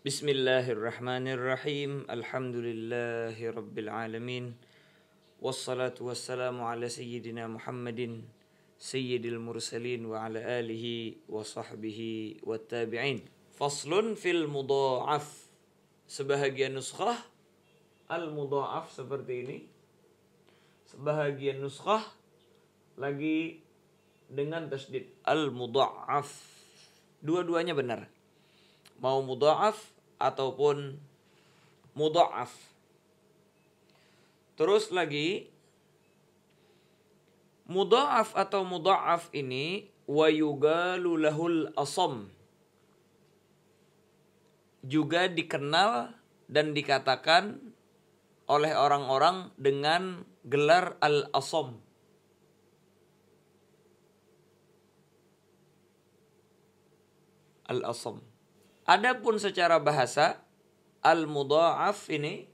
Bismillahirrahmanirrahim. Alhamdulillahi rabbil alamin. Wassalatu wassalamu ala sayyidina Muhammadin sayyidil mursalin wa ala alihi wa sahbihi wa tabi'in. Faslun fil mudha'af. Sebahagian nuskhah al-mudha'af seperti ini. Sebahagian nuskhah lagi dengan tasdid al-mudha'af. Dua-duanya benar. Mau mudha'af ataupun mudha'af. Terus lagi mudha'af atau mudha'af ini wa yugalu lahul asam, juga dikenal dan dikatakan oleh orang-orang dengan gelar al-asam. Al-asam. Adapun secara bahasa al-mudha'af ini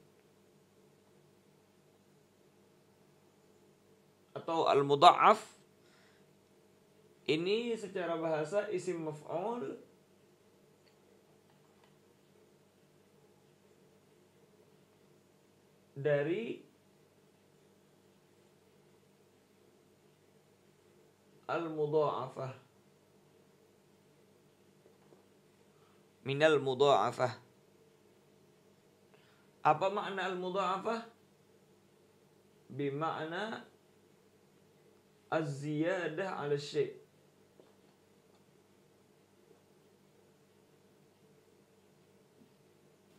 atau al-mudha'af ini secara bahasa isim maf'ul dari al-mudha'afah. Minal mudha'afah. Apa makna al-mudha'afah? Bima'na az-ziyadah 'ala syai'.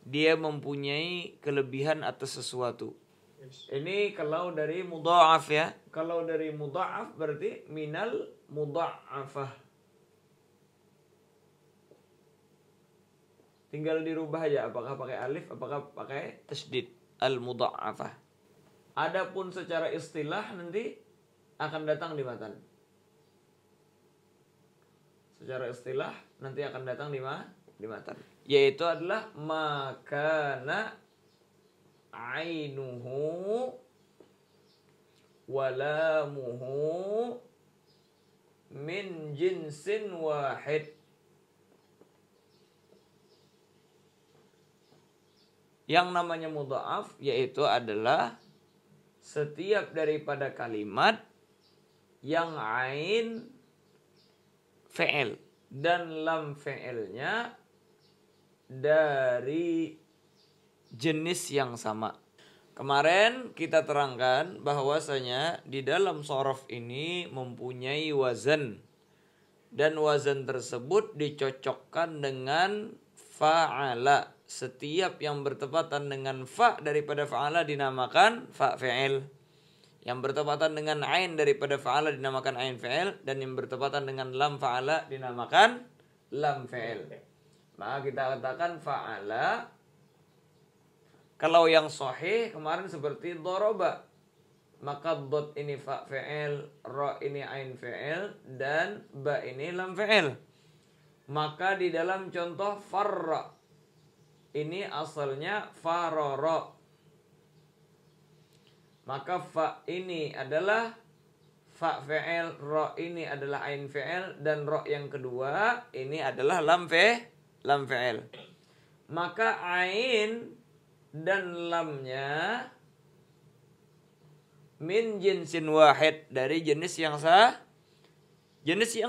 Dia mempunyai kelebihan atas sesuatu. Ini kalau dari mudha'af ya. Kalau dari mudha'af berarti minal mudha'afah. Tinggal dirubah aja apakah pakai alif, apakah pakai tasdid al-mudha'afah. Adapun secara istilah nanti akan datang di matan. Secara istilah nanti akan datang di matan. Yaitu adalah makana ainuhu walamuhu min jinsin wahid. Yang namanya mudha'af yaitu adalah setiap daripada kalimat yang ain fi'il dan lam fi'ilnya dari jenis yang sama. Kemarin kita terangkan bahwasanya di dalam shorof ini mempunyai wazan, dan wazan tersebut dicocokkan dengan fa'ala. Setiap yang bertepatan dengan fa daripada fa'ala dinamakan fa fi'il. Yang bertepatan dengan ain daripada fa'ala dinamakan ain fi'il, dan yang bertepatan dengan lam fa'ala dinamakan lam fi'il. Maka kita katakan fa'ala. Kalau yang sahih kemarin seperti doroba, maka dot ini fa fi'il, ra ini ain fi'il, dan ba ini lam fi'il. Maka di dalam contoh farra ini asalnya faroro. Maka fa ini adalah fa fi'il, ro ini adalah ain fi'il, dan ro yang kedua ini adalah lam fi'il. Maka ain dan lamnya min jinsin wahid, dari jenis yang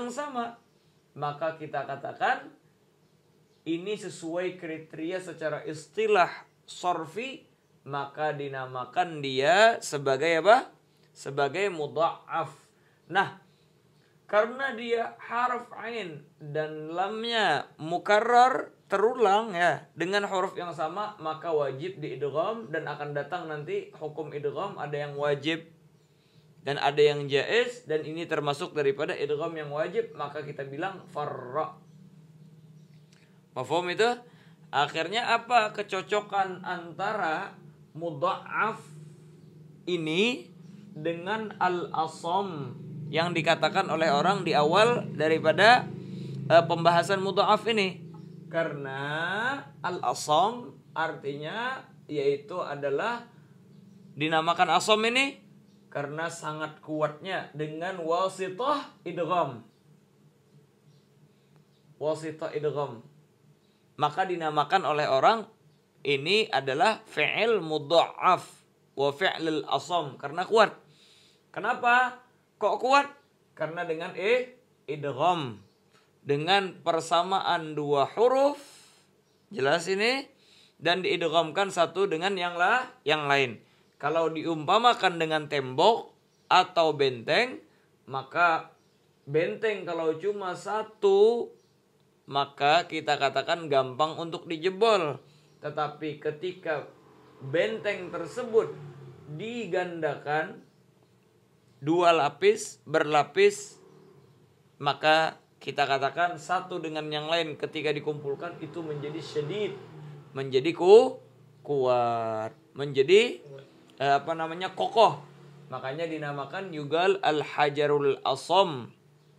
sama. Maka kita katakan ini sesuai kriteria secara istilah sorfi, maka dinamakan dia sebagai apa? Sebagai mudha'af. Nah, karena dia harf ain dan lamnya mukarrar, terulang ya dengan huruf yang sama, maka wajib diidgham, dan akan datang nanti hukum idgham, ada yang wajib dan ada yang jaiz, dan ini termasuk daripada idgham yang wajib, maka kita bilang farra. Mafhum itu? Akhirnya apa kecocokan antara mudha'af ini dengan al-asam yang dikatakan oleh orang di awal daripada pembahasan mudha'af ini? Karena al-asam artinya yaitu adalah dinamakan asam ini karena sangat kuatnya dengan wasithah idgham. Wasithah idgham. maka dinamakan oleh orang ini adalah fi'il mudha'af wa fi'lul asam karena kuat. Kenapa? Kok kuat? Karena dengan idgham, dengan persamaan dua huruf, jelas ini, dan diidghamkan satu dengan yang lain. Kalau diumpamakan dengan tembok atau benteng, maka benteng kalau cuma satu, maka kita katakan gampang untuk dijebol. Tetapi ketika benteng tersebut digandakan, dua lapis, berlapis, maka kita katakan satu dengan yang lain ketika dikumpulkan itu menjadi syadid, menjadi kuat, menjadi kokoh. Makanya dinamakan yugal al-hajarul asam.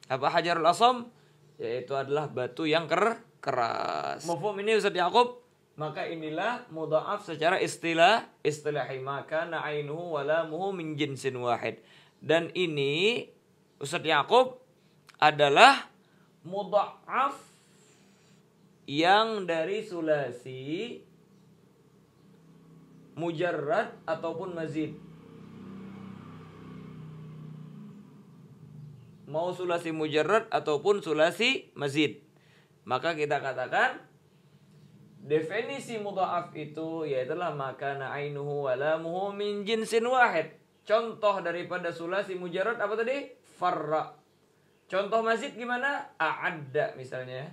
Apa hajarul asam? Yaitu adalah batu yang keras. Mafhum ini Ustaz Yaqub? Maka inilah mudha'af secara istilahi, maka na'ainuhu walamuhu min jinsin wahid. Dan ini Ustaz Yaqub adalah mudha'af yang dari sulasi mujarrad ataupun mazid. Mau sulasi mujarrad ataupun sulasi mazid. Maka kita katakan definisi mudha'af itu yaitulah maka na'ainuhu walamuhu min jinsin wahid. Contoh daripada sulasi mujarrad apa tadi? Farra. Contoh mazid gimana? A'adda misalnya.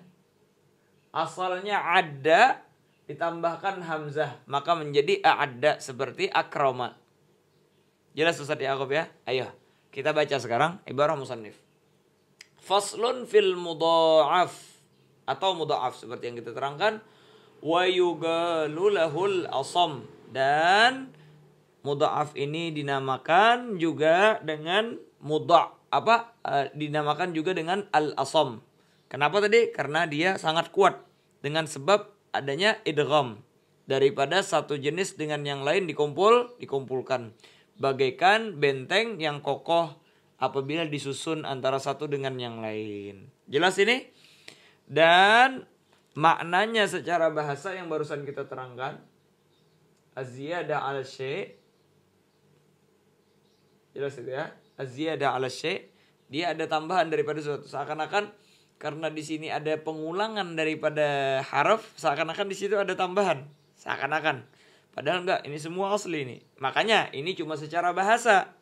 Asalnya adda ditambahkan hamzah, maka menjadi a'adda seperti akrama. Jelas Ustaz Yaqub ya? Ayo, kita baca sekarang ibarah musannif. Faslun fil mudha'af atau mudha'af seperti yang kita terangkan, wa yugalu lahul asam, dan mudha'af ini dinamakan juga dengan dinamakan juga dengan al-asam. Kenapa tadi? Karena dia sangat kuat dengan sebab adanya idgham daripada satu jenis dengan yang lain dikumpulkan. Bagaikan benteng yang kokoh apabila disusun antara satu dengan yang lain. Jelas ini? Dan maknanya secara bahasa yang barusan kita terangkan, az-ziyadah 'ala syai'. Jelas itu ya? Az-ziyadah 'ala syai', dia ada tambahan daripada sesuatu. Seakan-akan karena di sini ada pengulangan daripada haraf, seakan-akan di situ ada tambahan. Seakan-akan. Padahal enggak, ini semua asli ini. Makanya ini cuma secara bahasa.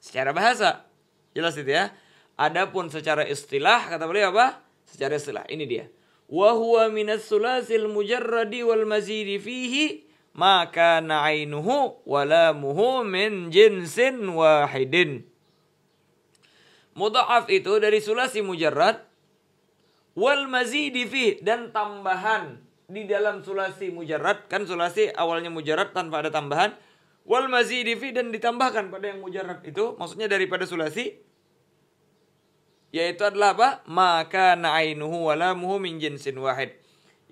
Secara bahasa. Jelas itu ya. Adapun secara istilah, kata beliau apa? Secara istilah, ini dia. Wa huwa minas sulasil mujarradi wal mazidi fihi maka na'ainuhu walamuhu min jinsin wahidin. Mudha'af itu dari sulasi mujarrad wal mazidi fi, dan tambahan di dalam sulasi mujarrad, kan sulasi awalnya mujarrad tanpa ada tambahan, wal mazidi fi, dan ditambahkan pada yang mujarrad itu, maksudnya daripada sulasi, yaitu adalah apa? Maka na'ainuhu walamuhu min jinsin wahid,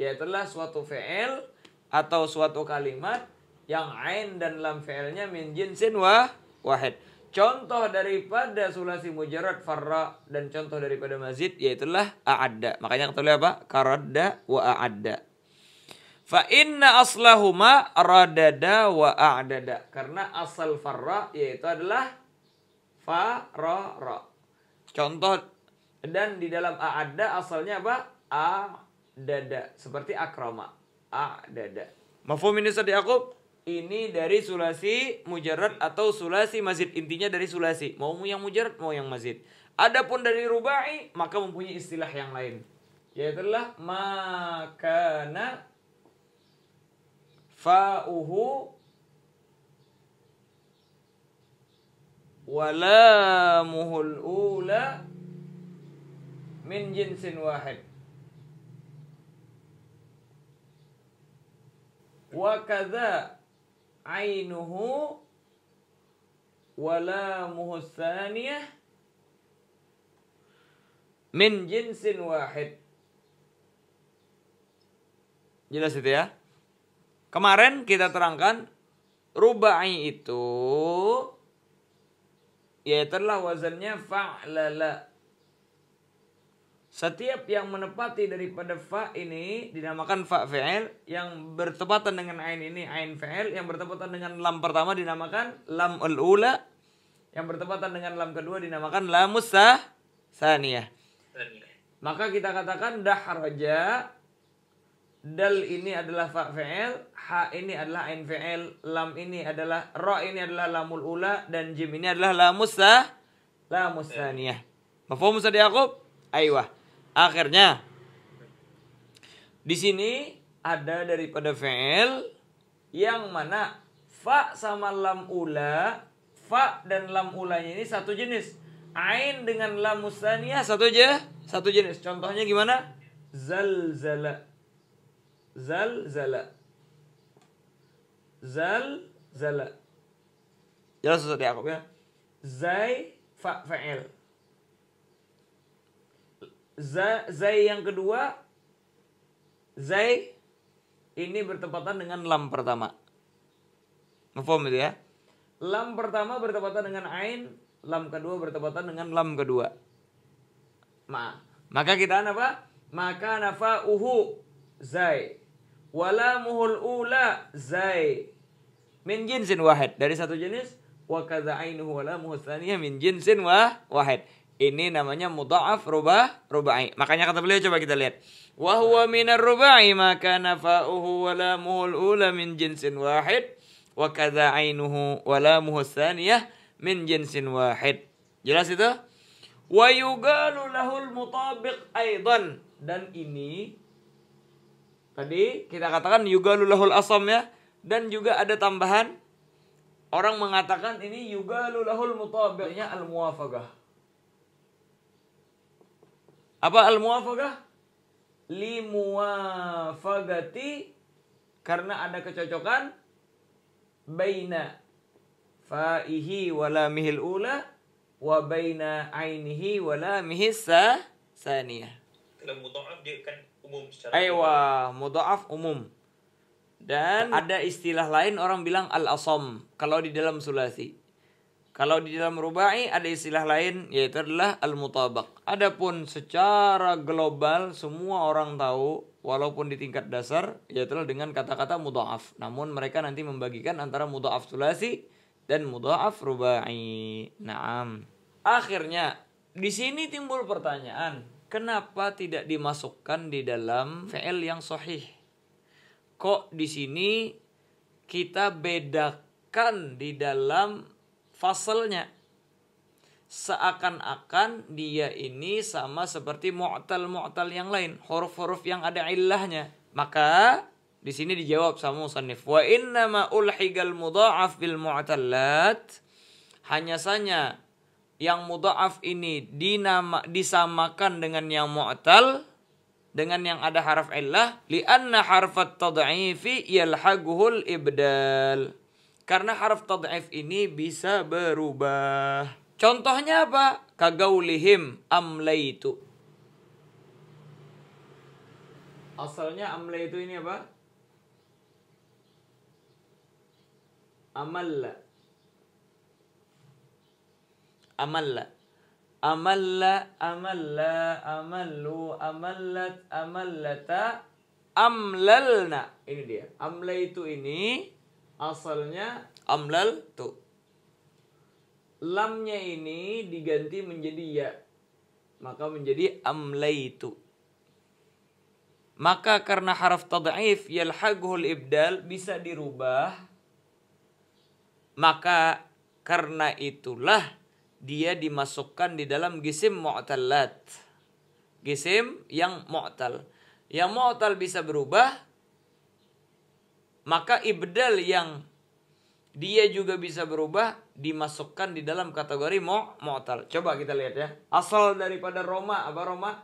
yaitu adalah suatu fi'il atau suatu kalimat yang ain dan lam fi'ilnya min jinsin wahid. Contoh daripada sulasi mujarrad farra dan contoh daripada mazid yaitulah a'adda. Makanya kata beliau apa? Karadda wa a'adda. Fa inna aslahuma radada wa a'dada. Karena asal farra yaitu adalah farara. Contoh, dan di dalam a'adda asalnya apa? A'dada. Seperti akrama. A'dada. Mafhum ini Ustaz Yaqub? Ini dari sulasi mujarrad atau sulasi mazid. Intinya dari sulasi. Mau yang mujarrad, mau yang mazid. Adapun dari rubai, maka mempunyai istilah yang lain. Yaitulah makana fa'uhu walamuhul ula min jinsin wahid. Wa kadza ainuhu walamuhu tsaniyah min jinsin wahid. Jelas itu ya? Kemarin kita terangkan rubai itu yaitu adalah wazannya fa'lala. Setiap yang menepati daripada fa ini dinamakan fa fi'il, yang bertepatan dengan ain ini ain fi'il, yang bertepatan dengan lam pertama dinamakan lam al-ula, yang bertepatan dengan lam kedua dinamakan lamus saniyah. Maka kita katakan dahraja, dal ini adalah fa fi'il, ha ini adalah ain fi'il, lam ini adalah ra ini adalah lamul ula, dan jim ini adalah lamus saniyah. Mafhum Ustaz Yaqub? Aiyah. Akhirnya di sini ada daripada fi'il yang mana fa sama lam ula, fa dan lam ulanya ini satu jenis. Ain dengan lam musaniyah satu jenis. Contohnya gimana? Zalzala. Zalzala. Zalzala. Jelas Ustaz Yaqub ya? Zai fa fa'il. Zai yang kedua, zai ini bertepatan dengan lam pertama. Mafhum itu ya? Lam pertama bertepatan dengan ain, lam kedua bertepatan dengan lam kedua. Maka kita apa? Maka nafa'uhu zai, walamuhul ula zai, min jinsin wahid, dari satu jenis. Wa kadza ainuhu walamuhu tsaniyah min jinsin wahid. Ini namanya mudha'af rubai. Makanya kata beliau, coba kita lihat. Wa huwa minar rubai maka nafa'uhu wa lamuhul ula min jinsin wahid wa kadza ainuhu wa lamuhu tsaniyah min jinsin wahid. Jelas itu? Wa yugalu lahul mutabiq aidan, dan ini tadi kita katakan yugalu lahul asam ya, dan juga ada tambahan. Orang mengatakan ini yugalu lahul mutabiqnya al-muwafaqah. Apa al-muwafaqah? Li muwafaqati, karena ada kecocokan baina fa'ihi wa lamihil ula wa baina ainihi wa lamihis saniyah. Kalau mudha'af dia kan umum secara mudha'af umum. Dan ada istilah lain orang bilang al-asam kalau di dalam sulasi. Kalau di dalam rubai ada istilah lain, yaitu adalah al-mutabaq. Adapun secara global semua orang tahu, walaupun di tingkat dasar, yaitu dengan kata-kata mudha'af. Namun mereka nanti membagikan antara mudha'af sulasi dan mudha'af rubai. Naam. Akhirnya di sini timbul pertanyaan, kenapa tidak dimasukkan di dalam fi'il yang sahih? Kok di sini kita bedakan di dalam fasalnya, seakan-akan dia ini sama seperti mu'tal yang lain, huruf-huruf yang ada illahnya. Maka di sini dijawab sama musannif, wa innama ulhigal mudha'af bil mu'tallat, hanya saja yang mudha'af ini disamakan dengan yang mu'tal, dengan yang ada haraf illah, li'anna harfat tad'ifi yalhaguhul ibdal, karena harf tad'if ini bisa berubah. Contohnya apa? Kagaulihim amlaitu. Asalnya amlaitu ini apa? Amalla. Amalla. Amalla, amalla, amallu, amallat, amallata, amlalna. Ini dia. Amlaitu ini asalnya amlal tu. Lamnya ini diganti menjadi ya, maka menjadi amlaitu. Maka karena haraf tad'if yalhaguhul ibdal bisa dirubah, maka karena itulah dia dimasukkan di dalam gisim mu'tallat. Gisim yang mu'tal. Yang mu'tal bisa berubah, maka ibdal yang dia juga bisa berubah dimasukkan di dalam kategori mu'tal. Coba kita lihat ya. Asal daripada Roma, apa Roma?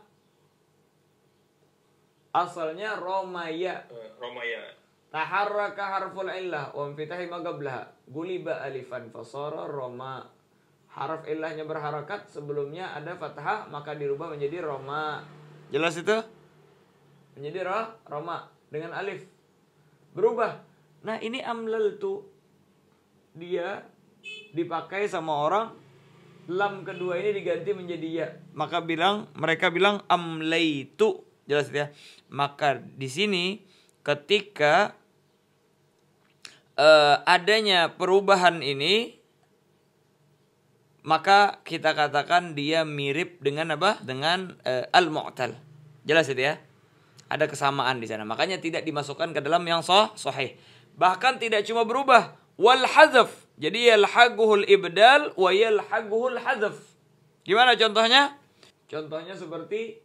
Asalnya Romaya. Romaya. Taharraka harful illah wa infitahi ma qablaha. Guliba alifan fasara Roma. Haraf illahnya berharakat, sebelumnya ada fathah, maka dirubah menjadi Roma. Jelas itu? Menjadi Roma dengan alif. Berubah. Nah, ini amlal tu, dia dipakai sama orang lam kedua ini diganti menjadi ya. Maka mereka bilang amlaitu. Jelas ya. Maka di sini ketika adanya perubahan ini, maka kita katakan dia mirip dengan apa? Dengan al-mu'tal. Jelas itu ya. Ada kesamaan di sana. Makanya tidak dimasukkan ke dalam yang sahih. Bahkan tidak cuma berubah, wal hadzaf. Jadi yalhaquhul ibdal wa yalhaquhul hadzaf. Gimana contohnya? Contohnya seperti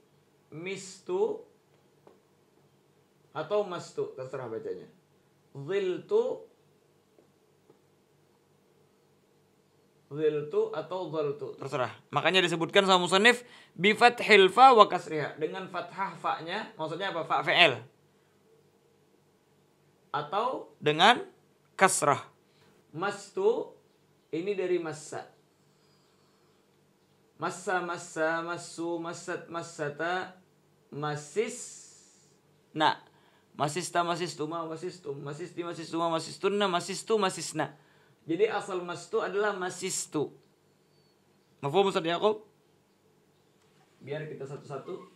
mistu atau mastu, terserah bacanya. Ziltu atau zaltu, terserah. Makanya disebutkan sama musannif bi fathil fa wa kasriha, dengan fathah fa-nya, maksudnya apa? Fa fi'il. Atau dengan kasrah. Mastu ini dari massa. Massa, massu, massat, massata, masis. Nah, masista, masistuma, masistum, masisti, masistuma, masistunna, masistu, masisna. Jadi asal mastu adalah masistu. Mafhum Ustaz Yaqub? Biar kita satu-satu.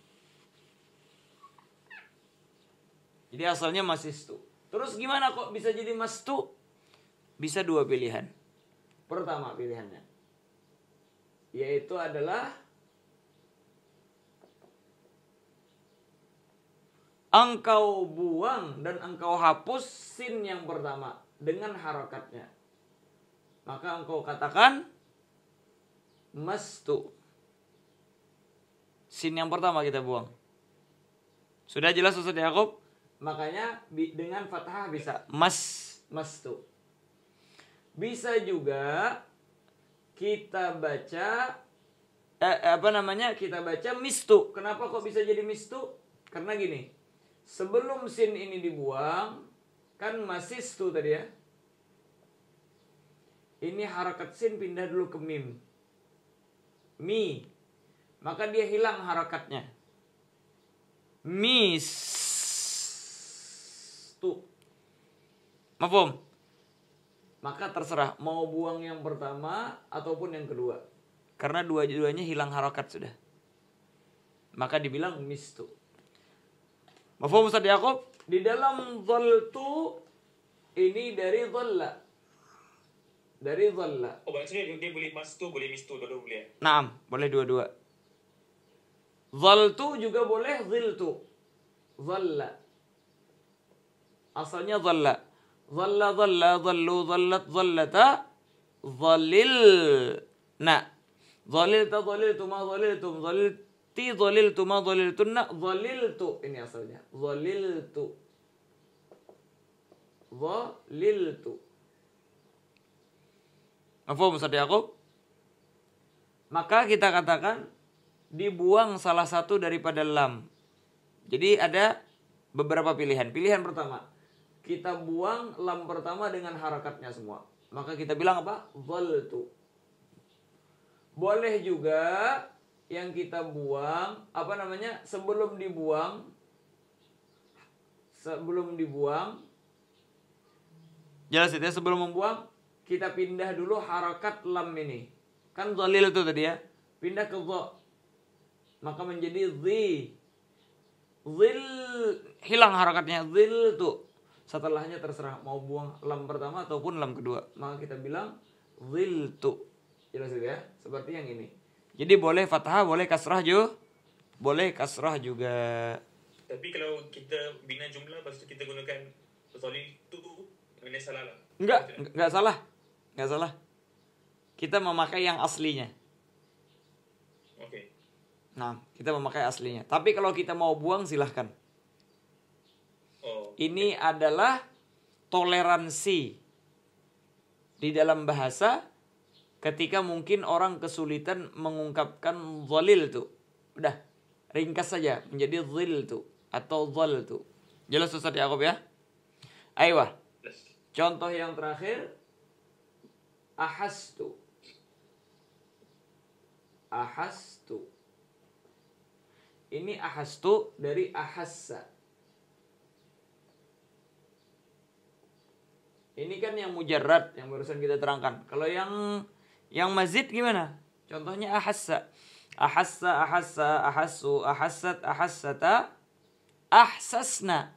Jadi asalnya masistu. Terus gimana kok bisa jadi mastu? Bisa dua pilihan. Pertama pilihannya, yaitu adalah engkau buang dan engkau hapus sin yang pertama dengan harakatnya. Maka engkau katakan mastu. Sin yang pertama kita buang. Sudah jelas Ustaz Yaqub? Makanya dengan fathah bisa mastu. Bisa juga kita baca kita baca mistu. Kenapa kok bisa jadi mistu? Karena gini. Sebelum sin ini dibuang, kan masistu tadi ya. Ini harakat sin pindah dulu ke mim. Mi. Maka dia hilang harakatnya. Mistu. Mafhum? Maka terserah mau buang yang pertama ataupun yang kedua. Karena dua-duanya hilang harakat sudah. Maka dibilang mistu. Mafhum Ustaz Yaqub? Di dalam zaltu ini dari zalla. Dari zalla. Oh, maksudnya dia boleh mastu, boleh mistu, dua-dua boleh. Naam, boleh dua-dua. Zaltu juga boleh ziltu. Zalla. Asalnya zalla. Zalla, zalla, zallu, zallat, zallata, zalil. Nah. Zalilta, zaliltuma, zaliltum, zalilti, zaliltuma, zaliltunna, zaliltu. Ini asalnya. Zaliltu. Zaliltu. Mafhum Ustaz Yaqub? Maka kita katakan dibuang salah satu daripada lam. Jadi ada beberapa pilihan. Pilihan pertama, kita buang lam pertama dengan harakatnya semua. Maka kita bilang apa? Zaltu. Boleh juga yang kita buang, sebelum dibuang, jelas itu ya, sebelum membuang, kita pindah dulu harakat lam ini. Kan zalil itu tadi ya. Pindah ke dha. Maka menjadi zi. Zil. Hilang harakatnya. Zil tuh. Setelahnya terserah. Mau buang lam pertama ataupun lam kedua. Maka kita bilang zil tuh. Jelas itu ya. Seperti yang ini. Jadi boleh fathah, boleh kasrah juga. Boleh kasrah juga. Tapi kalau kita bina jumlah, lepas tu kita gunakan zalil tu, ini salah lah. Enggak salah. Enggak salah. Kita memakai yang aslinya. Oke. Nah, kita memakai aslinya. Tapi kalau kita mau buang silahkan. Oh. Ini adalah toleransi di dalam bahasa ketika mungkin orang kesulitan mengungkapkan zalil tu. Udah, ringkas saja menjadi zil tu atau zal tu. Jelas Ustaz Yaqub ya? Ayo. Contoh yang terakhir, ahastu. Ahastu. Ini ahastu dari ahassa. Ini kan yang mujarrad yang barusan kita terangkan. Kalau yang mazid gimana? Contohnya ahassa. Ahassa, ahassa, ahassu, ahassat, ahassata, ahsasna.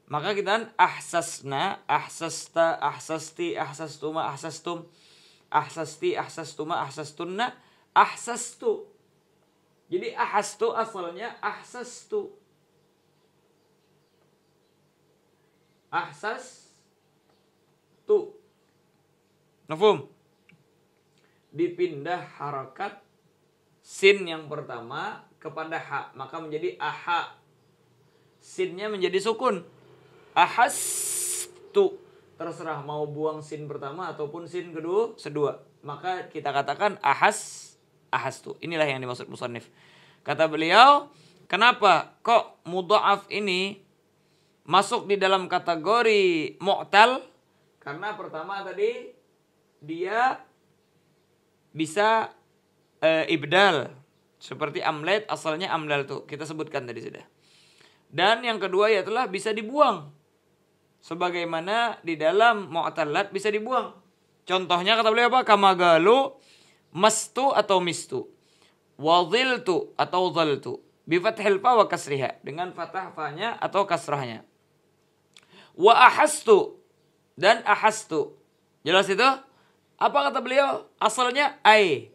Maka kita ahsasna, ahsasta, ahsasti, ahsastuma, ahsastum, ahsasti, ahsastuma, ahsastunna, ahsastu. Jadi ahastu asalnya ahsastu. Ahsastu. Mafhum? Dipindah harakat sin yang pertama kepada ha, maka menjadi aha. Sinnya menjadi sukun. Ahastu. Terserah mau buang sin pertama ataupun sin kedua. Maka kita katakan ahastu. Inilah yang dimaksud musannif. Kata beliau, kenapa kok mudha'af ini masuk di dalam kategori mu'tal? Karena pertama tadi dia bisa ibdal. Seperti amlet, asalnya amlal tuh. Kita sebutkan tadi sudah. Dan yang kedua ialah bisa dibuang. Sebagaimana di dalam mu'talat bisa dibuang. Contohnya kata beliau apa? Kamagalu, mastu atau mistu. Wadhiltu atau dhaltu. Bifathil fa wa kasriha. Dengan fathah fa-nya atau kasrahnya. Wa ahastu. Dan ahastu. Jelas itu? Apa kata beliau? Asalnya ai.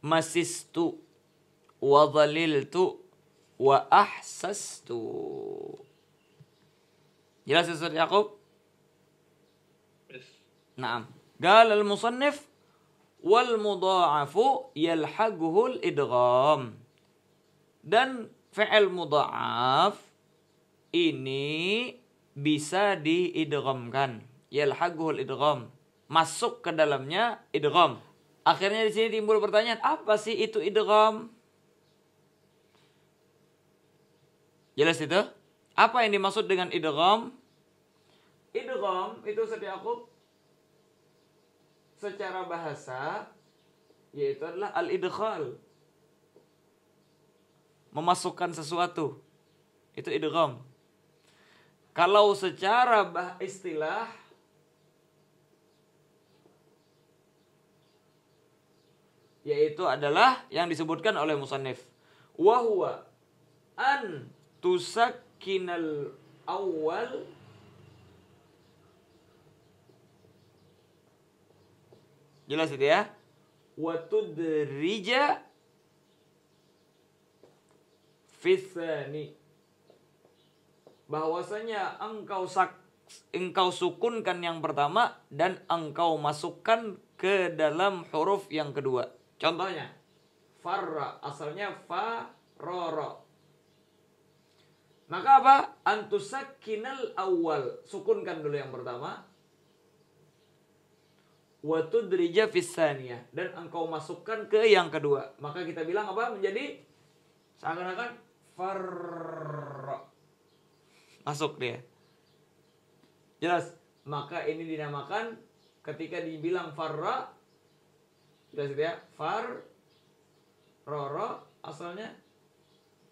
Masistu. Wa dhaliltu. Wa ahsastu. Jelas Ustaz Yaqub? Naam. Qala al-musannif wal mudha'afu yalhaquhul idgham. Dan fi'il mudha'af ini bisa diidghamkan. Yalhaquhul idgham. Masuk ke dalamnya idgham. Akhirnya di sini timbul pertanyaan, apa sih itu idgham? Jelas itu? Apa yang dimaksud dengan idgham? Idgham itu setiap secara bahasa yaitu adalah al-idkhal. Memasukkan sesuatu. Itu idgham. Kalau secara istilah yaitu adalah yang disebutkan oleh musannif. Wa huwa an tusakkinal awal jelas itu ya. Wa tudrija fitsani. Bahwasanya engkau sukunkan yang pertama dan engkau masukkan ke dalam huruf yang kedua. Contohnya farra asalnya farara. Maka apa? Antusakkinal awal. Sukunkan dulu yang pertama. Wa tudrija fitsaniyah. Dan engkau masukkan ke yang kedua. Maka kita bilang apa? Menjadi seakan-akan farra. Masuk dia. Jelas. Maka ini dinamakan ketika dibilang farra. Jelas ya. Far. Roro asalnya.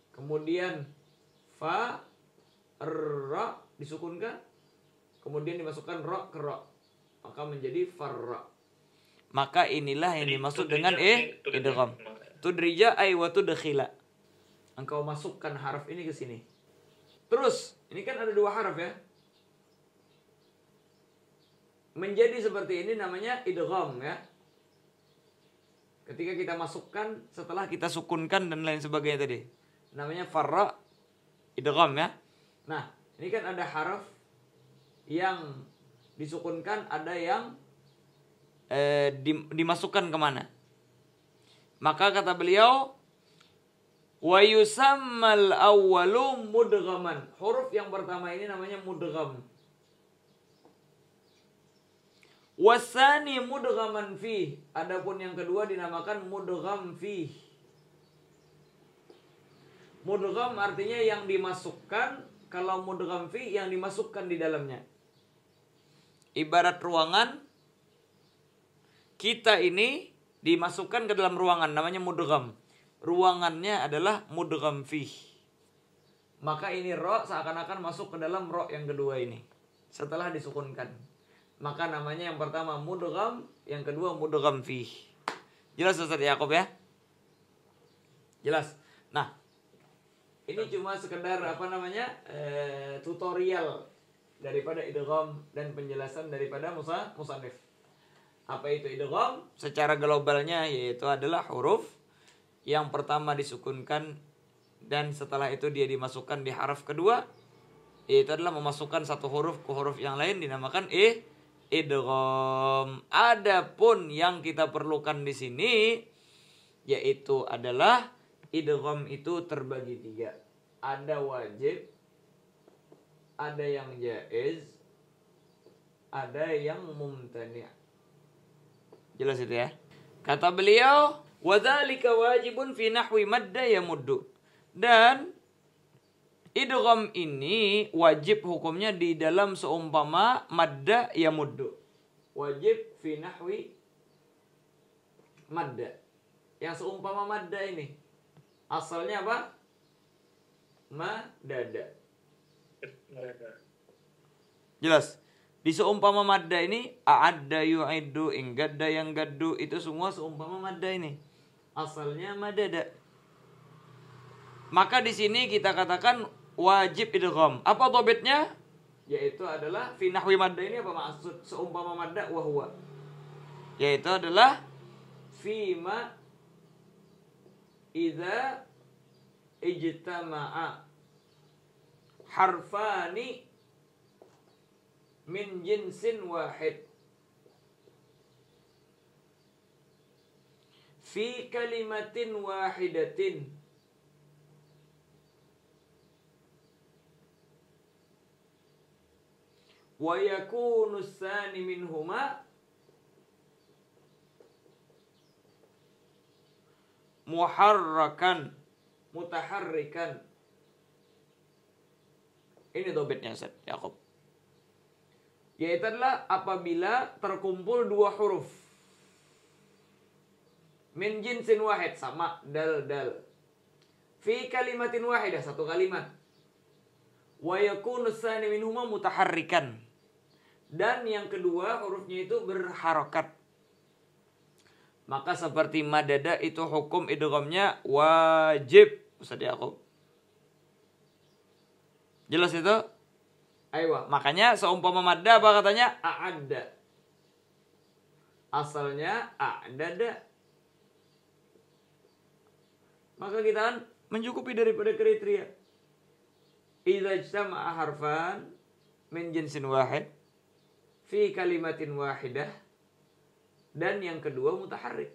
Kemudian fa. Ra. Disukunkan. Kemudian dimasukkan ro ke ro. Maka menjadi farra. Maka inilah yang dimaksud dengan idgham. Tudrija ay wa tudkhila. Engkau masukkan harf ini ke sini. Terus, ini kan ada dua harf ya. Menjadi seperti ini namanya idgham ya. Ketika kita masukkan setelah kita sukunkan dan lain sebagainya tadi. Namanya farra idgham ya. Nah, ini kan ada harf yang disukunkan, ada yang dimasukkan kemana. Maka kata beliau, wa yusammal awwalu mudghaman. Huruf yang pertama ini namanya mudgham. Wasani mudghaman fi. Adapun yang kedua dinamakan mudgham fi. Mudgham artinya yang dimasukkan. Kalau mudgham fi yang dimasukkan di dalamnya. Ibarat ruangan, kita ini dimasukkan ke dalam ruangan, namanya mudgham. Ruangannya adalah mudgham fi. Maka ini ro seakan-akan masuk ke dalam ro yang kedua ini. Setelah disukunkan. Maka namanya yang pertama mudgham, yang kedua mudgham fi. Jelas Ustaz Yaqub ya? Jelas. Nah, ini cuma sekedar tutorial daripada idgham dan penjelasan daripada musannif. Apa itu idgham? Secara globalnya yaitu adalah huruf yang pertama disukunkan dan setelah itu dia dimasukkan di haraf kedua, yaitu adalah memasukkan satu huruf ke huruf yang lain dinamakan idgham. Adapun yang kita perlukan di sini yaitu adalah idgham itu terbagi 3. Ada wajib, ada yang jaiz, ada yang mumtani'. Jelas itu ya. Kata beliau, wadzalika wajibun fi nahwi madda yamuddu. Dan idgham ini wajib hukumnya di dalam seumpama madda yamuddu. Wajib fi nahwi madda. Yang seumpama madda ini asalnya apa? Madada. Jelas. Di seumpama madda ini a'adda yu'iddu, inggadda yang gaddu, itu semua seumpama madda ini. Asalnya madada. Maka di sini kita katakan wajib idgham. Apa dhabitnya? Yaitu adalah fi nahwi madda ini apa maksud seumpama madda wa huwa? Yaitu adalah fima idza ijtama'a harfani min jinsin wahid fi kalimatin wahidatin wa yakunu tsani minhuma mutaharrikan. Ini dobetnya Ustaz Yaqub. Yaitu adalah apabila terkumpul 2 huruf min jinsin wahid, sama dal fi kalimatin wahidah, satu kalimat, wa yakunu tsani minhuma mutaharrikan, dan yang kedua hurufnya itu berharokat. Maka seperti madada itu hukum idghamnya wajib Ustaz Yaqub. Jelas itu? Aywa, makanya seumpama madda apa katanya? A'adda. Asalnya a'dada. Maka kita kan mencukupi daripada kriteria. Idza ijtama'a harfan min jinsin wahid fi kalimatin wahidah, dan yang kedua mutaharrik.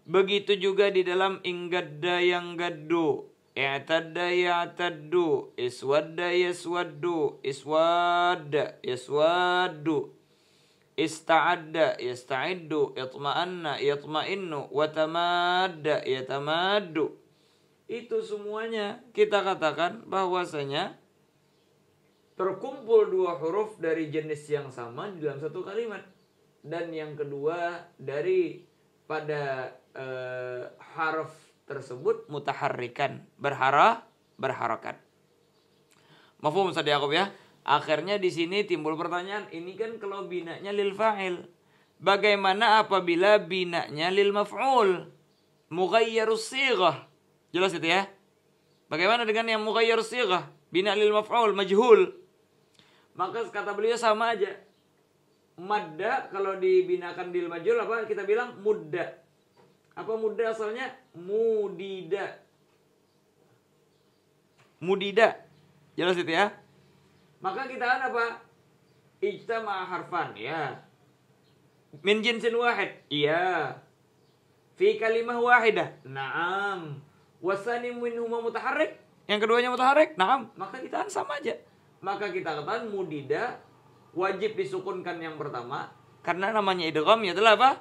Begitu juga di dalam inggadda yang gaddu, i'tadda ya'taddu, iswadda yaswaddu, iswadda yaswaddu, ista'adda yasta'iddu, itma'anna yatma'innu, wa tamadda yatamaddu. Itu semuanya kita katakan bahwasanya terkumpul 2 huruf dari jenis yang sama di dalam satu kalimat, dan yang kedua dari pada harf tersebut mutaharrikan, berharakat. Mafhum Ustaz Yaqub ya? Akhirnya di sini timbul pertanyaan, ini kan kalau binanya lil fa'il. Bagaimana apabila binanya lil maf'ul? Mughayyarus shighah. Jelas itu ya? Bagaimana dengan yang mughayyarus shighah? Bina lil maf'ul majhul. Maka kata beliau sama aja. Madda kalau dibinakan lil majhul apa kita bilang mudda. Apa mudda asalnya? Mudida. Mudida. Jelas itu ya? Maka kita kan apa? Ijtama'a harfan, ya. Min jinsin wahid, iya. Fi kalimah wahidah, na'am. Wasani minhuma mutaharrik, yang keduanya mutaharrik, na'am. Maka kita kan sama aja. Maka kita katakan mudida wajib disukunkan yang pertama, karena namanya idgham ya adalah apa?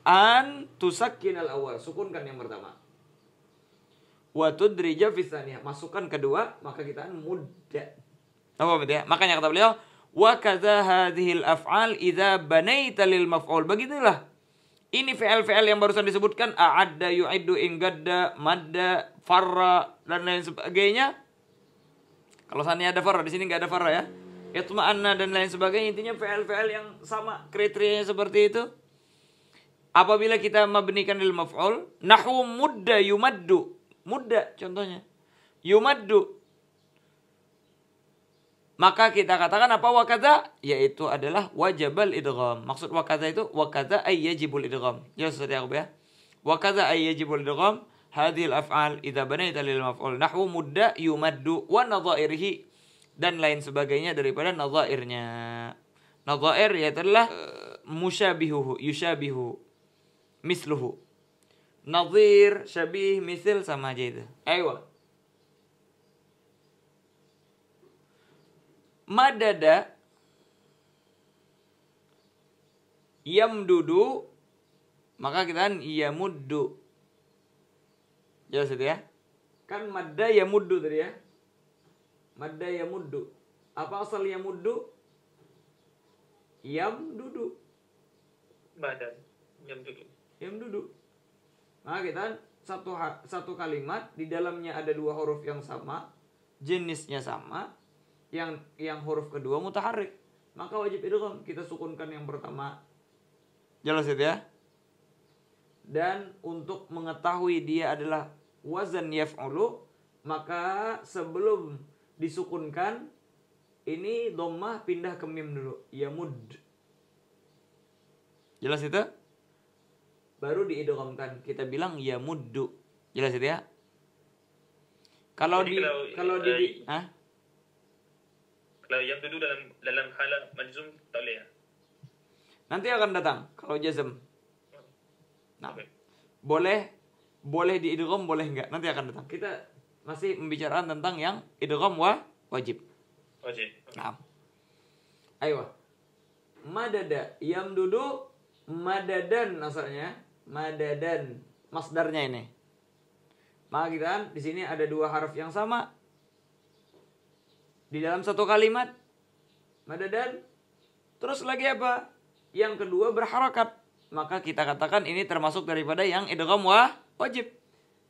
An tusakkinal awal, sukunkan yang pertama. Wa tudrija fi tsaniyah, masukkan kedua, maka kita kan mudda. Apa ya? Makanya kata beliau, wa kadza hadhil af'al idza banaita lil maf'ul. Begitulah. Ini fi'il-fi'il yang barusan disebutkan, a'adda, yu'iddu, inggadda, madda, farra dan lain sebagainya. Kalau sana ada farra, di sini enggak ada farra ya. Itma'anna dan lain sebagainya, intinya fi'il-fi'il yang sama kriterianya seperti itu. Apabila kita mabnikan lil maf'ul, nahwu mudda yumaddu. Mudda contohnya. Yumaddu. Maka kita katakan apa wakadha? Yaitu adalah wajibal idgham. Maksud wakadha itu wakadha ay yajibul idgham. Jelas tadi aku ya. Wakadha ay yajibul idgham. Hadhil af'al idza banaita lil maf'ul nahwu mudda yumaddu wa nadhairihi, dan lain sebagainya daripada nadhairnya. Nadhair yaitu adalah musyabihuhu, yusyabihu, misluhu. Nadhir, syabih, misl sama aja itu. Ayo. Madada yamdudu, maka kita kan yamuddu. Jelas itu ya. Kan madda yamuddu tadi ya. Madda yamuddu. Apa asal yamuddu? Yamdudu. Badan. Yamdudu. Yamdudu. Maka kita kan satu kalimat di dalamnya ada dua huruf yang sama, jenisnya sama. Yang huruf kedua mutaharrik, maka wajib idgham, kita sukunkan yang pertama. Jelas itu ya. Dan untuk mengetahui dia adalah wazan yaf'ulu, maka sebelum disukunkan ini dhammah pindah ke mim dulu, yamud. Jelas itu? Baru diidghamkan, kita bilang yamuddu. Jelas itu ya? Kalau Kalau yamdudu dalam hala majzum tak boleh ya? Nanti akan datang kalau jazm. Nah, Okay. boleh diidgham, boleh enggak? Nanti akan datang. Kita masih membicarakan tentang yang idgham wajib. Wajib. Nah. Ayo. Madada yamdudu, madadan asalnya, madadan masdarnya ini. Maka kita kan di sini ada dua harf yang sama di dalam satu kalimat, madadan. Terus lagi apa? Yang kedua berharakat. Maka kita katakan ini termasuk daripada yang idgham wajib.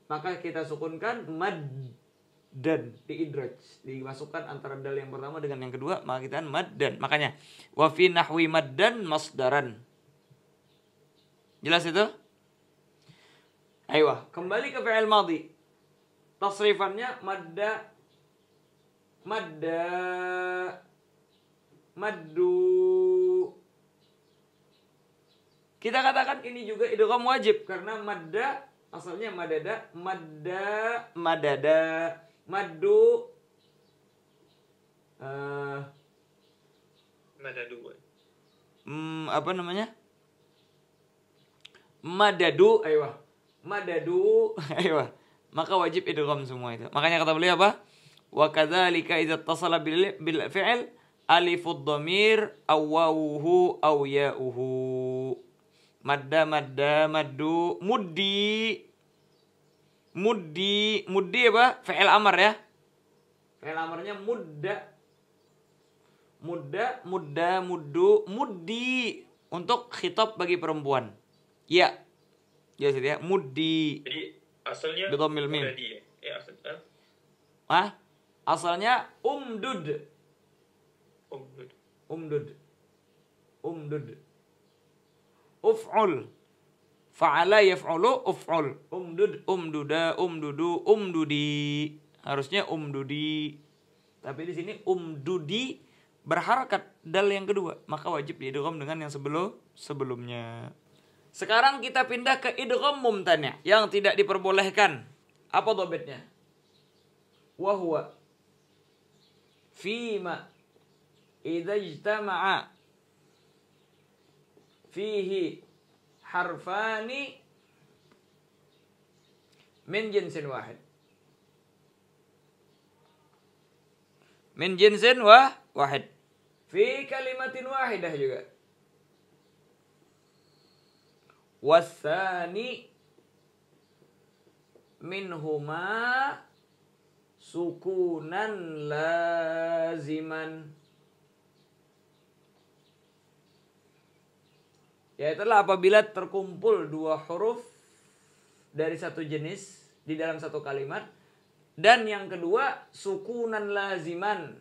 Maka kita sukunkan mad dan diidraj, dimasukkan antara dal yang pertama dengan yang kedua, maka kita maddan. Makanya wa fi nahwi maddan masdaran. Jelas itu? Ayo, kembali ke fi'il madhi. Tasrifannya madda, maddu. Kita katakan ini juga idgham wajib karena madda asalnya madada, madada, maddu, Madadu. apa namanya? Madadu, ayo. Madadu, ayo. Maka wajib idgham semua itu. Makanya kata beliau apa? Wa kadzalika idza ittasala bil fi'l alifud dhamir aw wawuhu aw ya'uhu. Madda, maddu, muddi apa? Fi'il amr ya. Fi'il amrnya mudda, muddu, muddi untuk khitab bagi perempuan. Ya. Jelas ya, muddi. Jadi asalnya Bidhammil mim. mudadi ya. Asalnya umdud. Uf'ul. Fa'ala yaf'ulu uf'ul. Umdud, umduda, umdudu, umdudi. Harusnya umdudi. Tapi di sini umdudi berharakat dal yang kedua, maka wajib diidgham dengan yang sebelumnya. Sekarang kita pindah ke idgham mumtani' yang tidak diperbolehkan. Apa dhabitnya? Wa huwa fima idza ijtama'a fihi harfani min jinsin wahid. Min jinsin wahid. Fi kalimatin wahidah juga. Wasani minhuma sukunan laziman. Yaitulah apabila terkumpul dua huruf dari satu jenis di dalam satu kalimat, dan yang kedua sukunan laziman,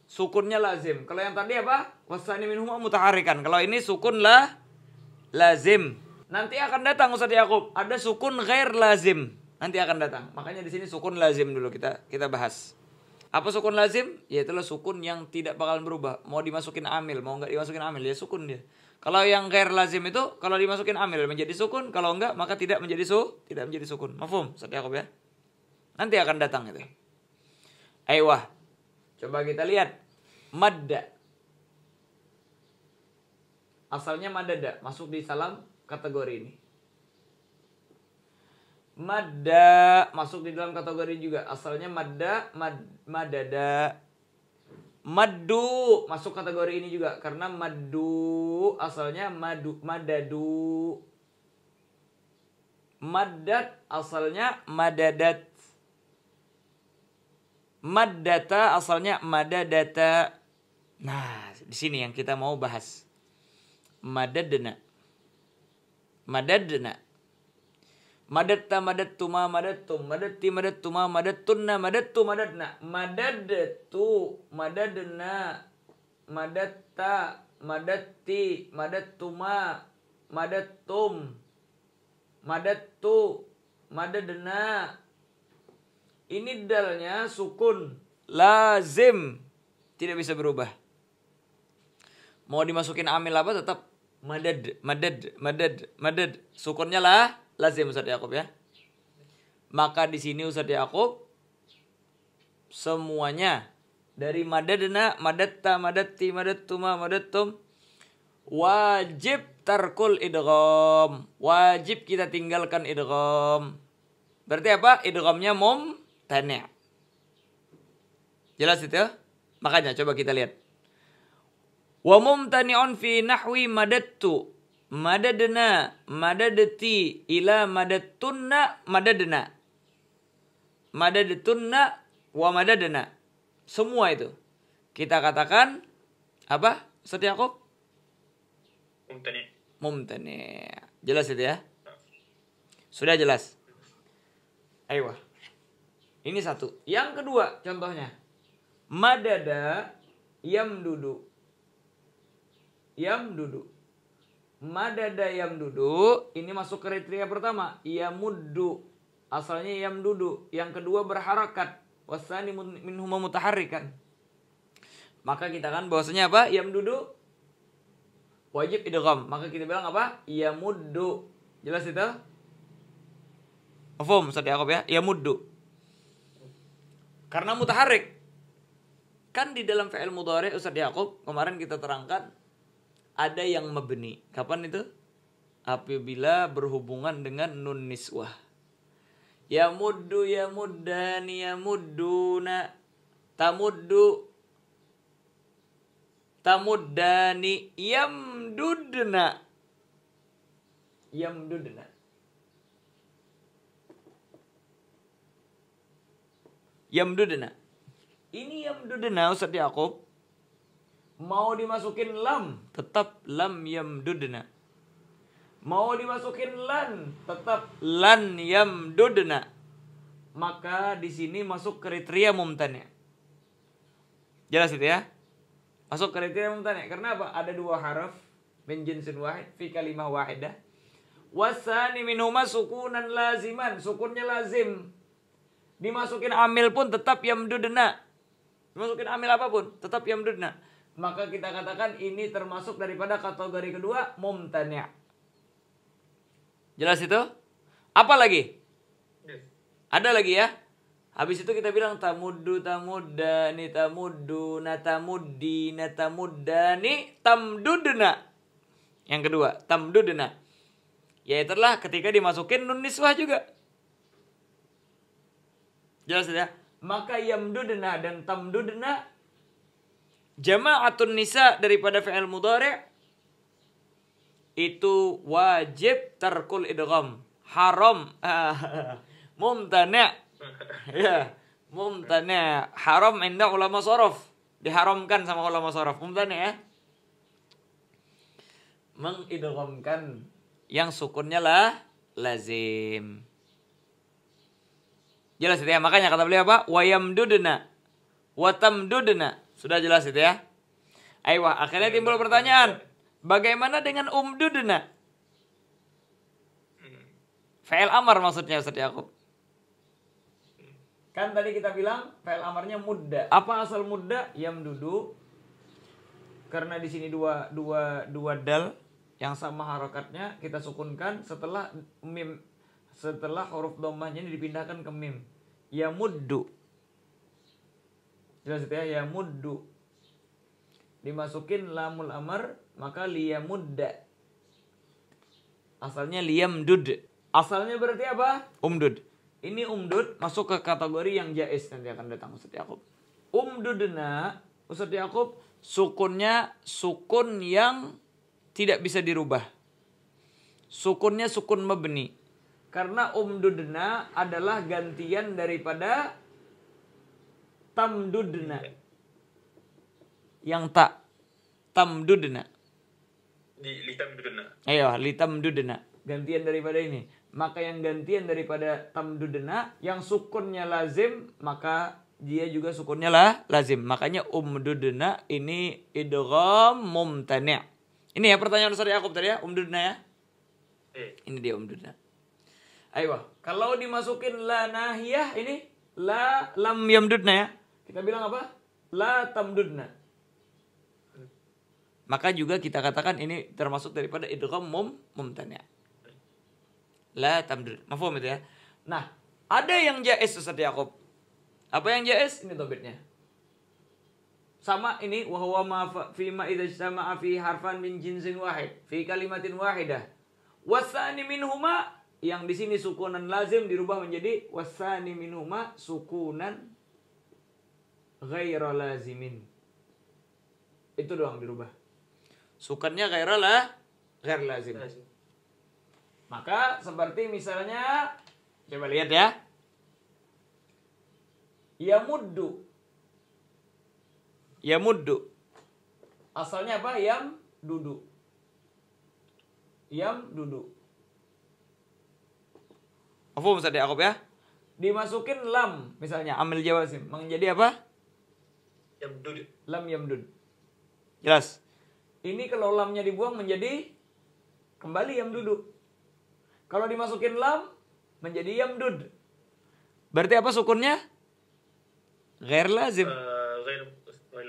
sukunnya lazim. Kalau yang tadi apa? Wasani minhuma mutaharrikan. Kalau ini sukun lazim. Nanti akan datang Ustaz Yakub, ada sukun ghair lazim. Nanti akan datang. Makanya di sini sukun lazim dulu kita bahas. Apa sukun lazim? Yaitulah sukun yang tidak bakalan berubah. Mau dimasukin amil, mau enggak dimasukin amil, ya sukun dia. Kalau yang ghair lazim itu kalau dimasukin amil menjadi sukun, kalau enggak maka tidak menjadi sukun. Mafhum Ustaz Yakub ya? Nanti akan datang itu. Aywah. Coba kita lihat madda. Asalnya madada, masuk di dalam kategori ini. Madda masuk di dalam kategori juga. Asalnya madda, madada. Maddu masuk kategori ini juga karena maddu asalnya madadu. Maddat asalnya madadat. Maddata asalnya madadata. Nah, di sini yang kita mau bahas. Madadna. Madatta madattuma madattum madatti madattuma madattunna madattu madadna madadtu madadna madatta madatti madattuma madattum madattu madadna. Ini dalnya sukun lazim, tidak bisa berubah. Mau dimasukin amil apa tetap madad. Sukunnya lah lazim Ustaz Yakub ya. Maka di sini Ustaz Yakub semuanya dari madadna, madatta, madatti, madattuma, madattum wajib tarkul idgham. Wajib kita tinggalkan idgham. Berarti apa? Idghamnya mumtani'. Jelas itu ya? Makanya coba kita lihat. Wa mumtani'un fi nahwi madattu madadna madadati ila madattunna madadna madadtunna wa madadna. Semua itu kita katakan apa Ustaz Yakub? Mumtani'. Jelas itu ya? Sudah jelas. Ayo. Ini satu. Yang kedua contohnya. Madada yamdudu. Madada yamdudu. Ini masuk kriteria pertama. Yamuddu. Asalnya yamdudu. Yang kedua berharakat. Wasani minhuma mutaharrikan. Maka kita kan bahwasanya apa? Yamdudu wajib idgham. Maka kita bilang apa? Yamuddu. Jelas itu? Mafhum Ustaz Yakub ya? Yamuddu. Karena mutaharrik. Kan di dalam fi'il mudhari Ustaz Yakub kemarin kita terangkan ada yang mabni. Kapan itu? Apabila berhubungan dengan nun niswah. Yamuddu, yamuddani, yamudduna, tamuddu, tamuddani, yamdudna. Yamdudna. Ini yamdudna Ustaz Yakub. Mau dimasukin lam, tetap lam yamdudna. Mau dimasukin lan, tetap lan yamdudna. Maka di sini masuk kriteria mumtani'. Jelas itu ya? Masuk kriteria mumtani'. Karena apa? Ada dua haraf min jinsin wahid fi kalimah wahidah. Wasani minhuma sukunan laziman. Sukunnya lazim. Dimasukin amil pun tetap yamdudna. Dimasukin amil apapun tetap yamdudna. Maka kita katakan ini termasuk daripada kategori kedua mumtani'. Jelas itu? Apa lagi? Ada lagi ya? Habis itu kita bilang tamuddu, tamuddani, tamuddu, natamuddi, natamuddani, tamdudna. Yang kedua, tamdudna. Yaitulah ketika dimasukin nun niswah juga. Jelas ya? Maka yamdudna dan tamdudna jama'atun nisa daripada fi'il mudhari' itu wajib tarkul idgham. Haram. Mumtani'. Ya, mumtani'. Haram inda ulama sharaf. Diharamkan sama ulama sharaf. Mumtani' ya. Mengidghamkan yang sukunnya lah lazim. Jelas itu ya. Makanya kata beliau apa? Wa yamdudna wa tamdudna. Sudah jelas itu ya. Ayo, akhirnya timbul pertanyaan. Bagaimana dengan umdudna? Fi'il amar maksudnya Ustaz Yakub. Kan tadi kita bilang fi'il amarnya mudda. Apa asal mudda? Yamdudu. Karena di sini dua dal yang sama harokatnya kita sukunkan setelah mim, setelah huruf dhammahnya ini dipindahkan ke mim. Yamuddu. Jelas itu ya, yamuddu. Dimasukin lamul amar maka liyamudda. Asalnya liyamdud. Asalnya berarti apa? Umdud. Ini umdud masuk ke kategori yang jaiz, nanti akan datang Ustaz Yakub. Umdudna Ustaz Yakub sukunnya sukun yang tidak bisa dirubah. Sukunnya sukun mabni. Karena umdudna adalah gantian daripada tamdudna. Yang tak tamdudna. Litamdudna. Ayo, litamdudna. Gantian daripada ini. Maka yang gantian daripada tamdudna yang sukunnya lazim, maka dia juga sukunnya lazim. Makanya umdudna ini idgham mumtani'. Ini ya pertanyaan Ustaz Yakub tadi ya, umdudna ya. Ini dia umdudna. Ayo, kalau dimasukin la nahiyah ini la lam yamdudna ya. Kita bilang apa? La tamdudna. Maka juga kita katakan ini termasuk daripada idgham mumtani'. La tamdud. Mafhum itu ya. Nah, ada yang jaiz Ustaz Yakub. Apa yang jaiz? Ini tobitnya. Sama ini wa huwa ma fi ma idza ijtama'a fi harfan min jinsin wahid fi kalimatin wahidah. Wasani minhuma yang di sini sukunan lazim dirubah menjadi wasani minhuma sukunan ghaira lazimin. Itu doang dirubah. Sukunnya ghaira lazim. Maka seperti misalnya, coba lihat ya. Yamuddu. Yamuddu. Asalnya apa? Yam dudu. Yam dudu. Apa Ustaz Yakub ya? Dimasukin lam misalnya amil jawazim menjadi apa? Yamdud. Lam yamdud. Jelas. Ini kalau lamnya dibuang menjadi kembali yamdudu. Kalau dimasukin lam menjadi yamdud. Berarti apa sukunnya? Ghair lazim. Ghair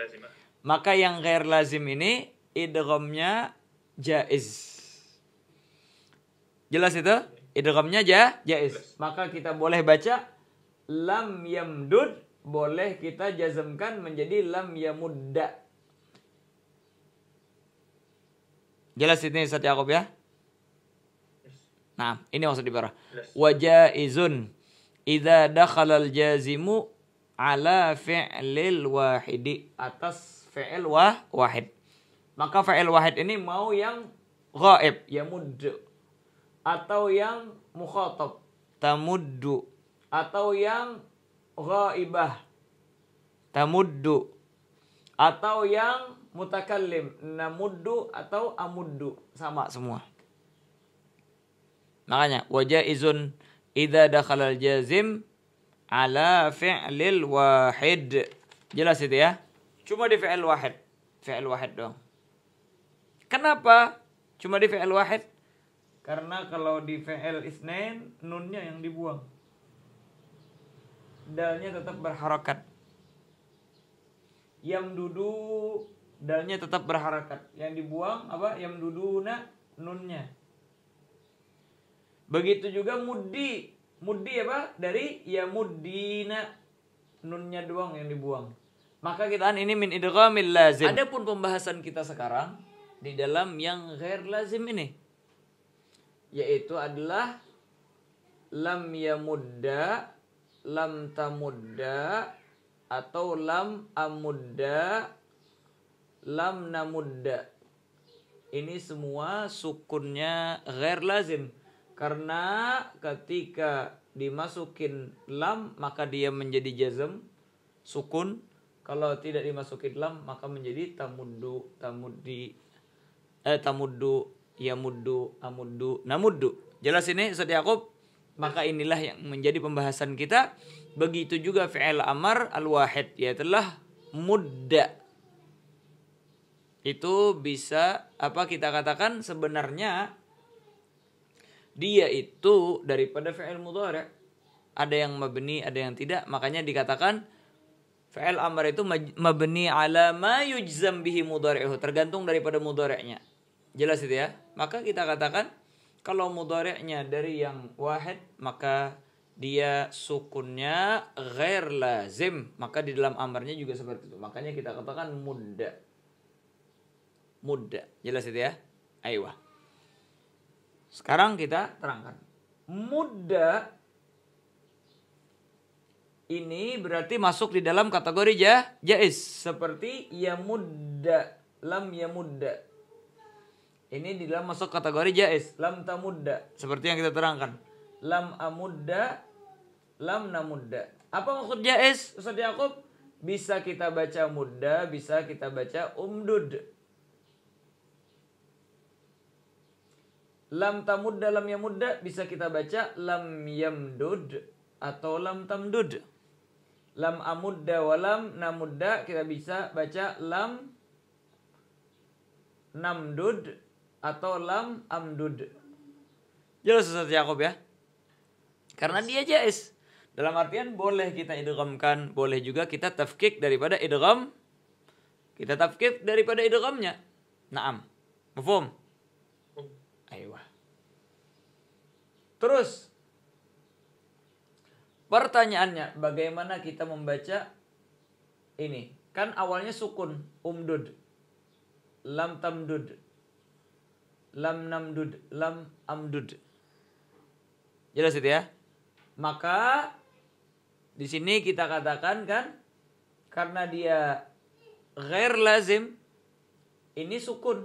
lazim. Maka yang ghair lazim ini idghamnya jaiz. Jelas itu? Idghamnya jaiz. Maka kita boleh baca lam yamdud, boleh kita jazmkan menjadi lam yamudda. Jelas ini Ustaz Yakub ya? Nah, ini maksud ibarah. Wa jaizun idza dakhala al-jazimu ala fi'lil wahidi, atas fi'il wahid. Maka fi'il wahid ini mau yang ghaib, yamuddu, atau yang mukhatab, tamuddu, atau yang ghaibah, tamuddu, atau yang mutakallim, namuddu atau amuddu, sama semua. Makanya wajaizun idza dakhala al-jazim ala fi'lil wahid. Jelas itu ya? Cuma di fi'il wahid. Fi'il wahid doang. Kenapa cuma di fi'il wahid? Karena kalau di fi'il itsnain nunnya yang dibuang. Dalnya tetap berharakat. Yamdudu dalnya tetap berharakat. Yang dibuang apa? Yamduduna nunnya. Begitu juga muddi. Muddi apa? Dari yamuddina. Nunnya doang yang dibuang. Maka kita ini min idghamil lazim. Adapun pembahasan kita sekarang di dalam yang ghair lazim ini, yaitu adalah lam yamudda, lam tamudda, atau lam amudda, lam namudda. Ini semua sukunnya ghair lazim. Karena ketika dimasukin lam maka dia menjadi jazm, sukun. Kalau tidak dimasukin lam maka menjadi tamuddu, tamuddi, tamuddu, yamuddu, amuddu, namuddu. Jelas ini Ustaz Yakub? Maka inilah yang menjadi pembahasan kita. Begitu juga fi'il amar al-wahid, yaitulah mudda. Itu bisa apa kita katakan sebenarnya dia itu daripada fi'il mudhari'. Ada yang mabni, ada yang tidak. Makanya dikatakan fi'il amr itu mabni ala ma yujzam bihi mudhari'uhu, tergantung daripada mudhari'nya. Jelas itu ya? Maka kita katakan kalau mudhari'nya dari yang wahid, maka dia sukunnya ghair lazim, maka di dalam amarnya juga seperti itu. Makanya kita katakan mudda. Mudda. Jelas itu ya? Aiyah. Sekarang kita terangkan. Mudda ini berarti masuk di dalam kategori jaiz, seperti yamudda, lam yamudda. Ini di dalam masuk kategori jaiz, lam tamudda, seperti yang kita terangkan. Lam amudda, lam namudda. Apa maksud jaiz, Ustaz Yaqub? Bisa kita baca mudda, bisa kita baca umdud. Lam tamudda, lam yamudda, bisa kita baca lam yamdud atau lam tamdud. Lam amudda wa lam namudda, kita bisa baca lam namdud atau lam amdud. Jelas Ustaz Yaqub ya? Karena dia jaiz. Dalam artian boleh kita idghamkan, boleh juga kita tafkik daripada idgham. Kita tafkik daripada idghamnya. Naam. Mafhum? Aiyah. Terus pertanyaannya, bagaimana kita membaca ini? Kan awalnya sukun, umdud, lam tamdud, lam namdud, lam amdud. Jelas itu ya? Maka di sini kita katakan kan, karena dia ghair lazim, ini sukun,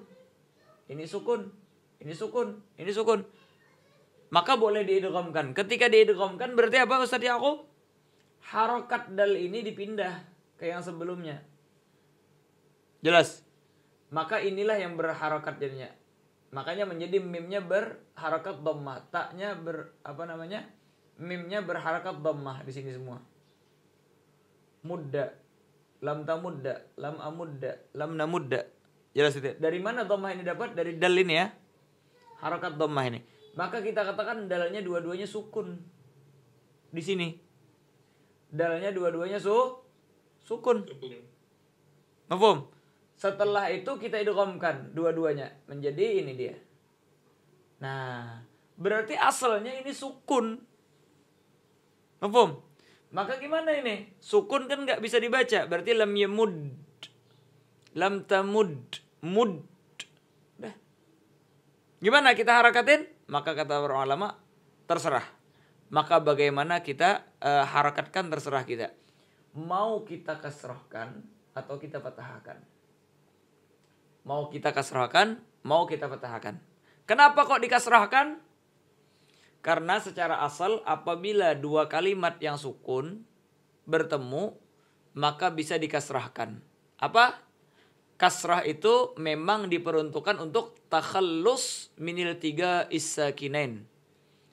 ini sukun, ini sukun, ini sukun. Maka boleh diidghamkan. Ketika diidghamkan berarti apa Ustaz Yaqub? Harokat dal ini dipindah ke yang sebelumnya. Jelas? Maka inilah yang berharokat jadinya. Makanya menjadi mimnya berharokat dhammah. Taknya mimnya berharokat dhammah di sini semua. Mudda, lam tamudda, lam amudda, lam namudda. Jelas itu? Dari mana dhammah ini dapat? Dari dal ini ya. Harokat dhammah ini. Maka kita katakan dalnya dua-duanya sukun. Di sini. Dalnya dua-duanya sukun. Mafhum? Setelah itu kita idghamkan dua-duanya menjadi ini dia. Nah, berarti asalnya ini sukun. Mafhum? Maka gimana ini? Sukun kan nggak bisa dibaca. Berarti lam yamud, lam tamud, mud. Dah. Gimana kita harakatin? Maka kata para ulama, terserah. Maka bagaimana kita harakatkan terserah kita. Mau kita kasrahkan atau kita fathahkan. Mau kita kasrahkan, mau kita fathahkan. Kenapa kok dikasrahkan? Karena secara asal apabila dua kalimat yang sukun bertemu, maka bisa dikasrahkan. Apa? Kasrah itu memang diperuntukkan untuk takhallus minil 3 is-sakinain.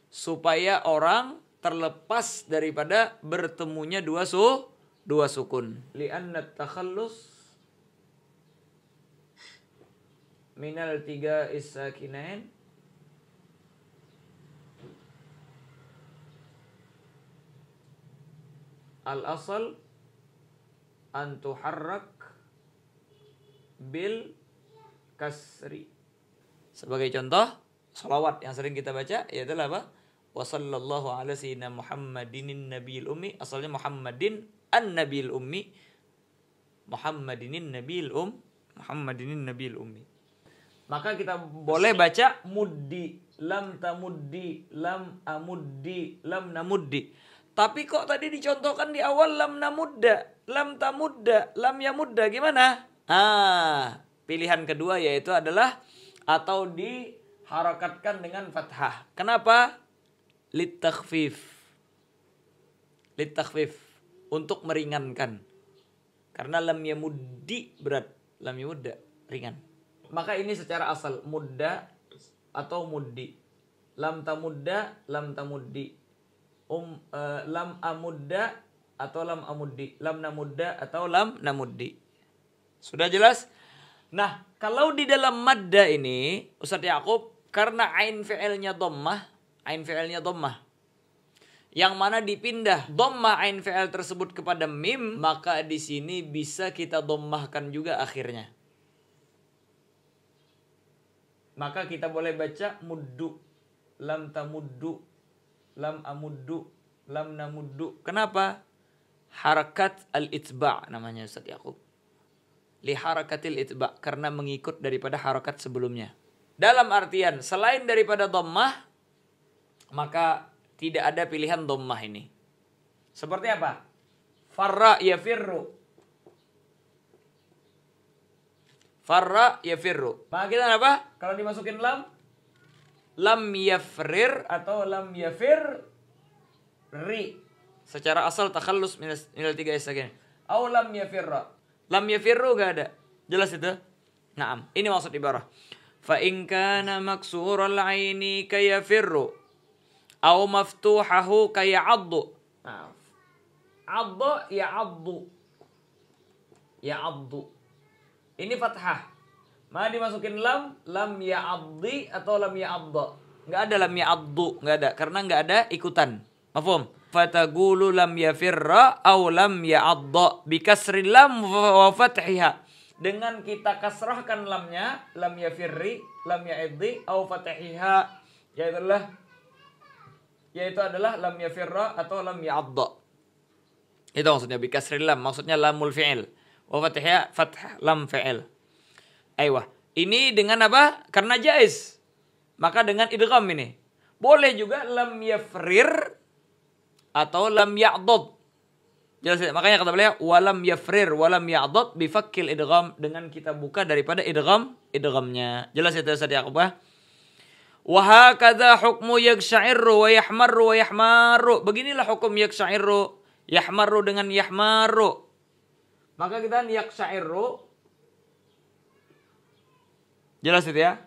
Supaya orang terlepas daripada bertemunya dua sukun. Li'anna takhallus minal 3 is-sakinain al-asal an tuharrak bil kasri. Sebagai contoh, salawat yang sering kita baca yaitu apa? Wa sallallahu ala sayyidina Muhammadinin nabiyil ummi. Asalnya Muhammadin an-nabiyil ummi. Muhammadinin nabiyil Muhammadinin nabiyil ummi. Maka kita boleh baca muddi, lam tamuddi, lam amuddi, lam namuddi. Tapi kok tadi dicontohkan di awal lam namudda, lam tamudda, lam yamudda, gimana? Pilihan kedua yaitu adalah atau diharakatkan dengan fathah. Kenapa? Litakhfif. Litakhfif. Untuk meringankan. Karena lam yamuddi berat. Lam yamudda ringan. Maka ini secara asal mudda atau muddi. Lam tamudda, lam tamuddi. Lam amudda atau lam amuddi. Lam namudda atau lam namuddi. Sudah jelas? Nah, kalau di dalam madda ini, Ustaz Yaqub, karena ain fi'ilnya dhammah, ain fi'ilnya dhammah. Yang mana dipindah dhammah ain fi'il tersebut kepada mim, maka di sini bisa kita dhammahkan juga akhirnya. Maka kita boleh baca muddu, lam tamuddu, lam amuddu, lam namuddu. Kenapa? Harakat al-itba' namanya Ustaz Yaqub. Li harakatil itba', karena mengikut daripada harakat sebelumnya. Dalam artian selain daripada dhammah, maka tidak ada pilihan dhammah ini. Seperti apa? Farra yafirru. Farra yafirru. Maka kita apa? Kalau dimasukin lam, lam yafrir atau lam yafir ri. Secara asal takhallus minal tiga istiqain. Au lam yafirra. Lam yafirru gak ada. Jelas itu? Naam. Ini maksud ibarah. Fa in kana maksural aini kayafirru au maftuhahu kaya'addu. Nah. Addu ya'addu. Ya'addu. Ini fathah. Mana dimasukin lam ya'addi atau lam ya'adda. Enggak ada lam ya'addu, enggak ada karena enggak ada ikutan. Mafhum? Fatagulu lam yafirra au lam ya'adda bi kasri lam wa fathiha. Dengan kita kasrahkan lamnya, lam yafirri, lam ya'iddi au fathiha, yaitu adalah lam yafirra atau lam ya'adda. Itu maksudnya bi kasri lam, maksudnya lamul fi'il. Wa fathiha fath lam fi'il. Aiyah. Ini dengan apa? Karena jaiz. Maka dengan idgham ini. Boleh juga lam yafrir atau lam ya'dad. Jelas ya? Makanya kata beliau walam yafrir walam ya'dad bifakkil idgham, dengan kita buka daripada idghamnya. Jelas ya Ustaz Yaqub? Wa hakadha hukmu yaksha'irru wa yahmarru wa yahmaru. Beginilah hukum yaksha'irru, yahmarru dengan yahmaru. Maka kita yaksha'irru. Jelas itu ya?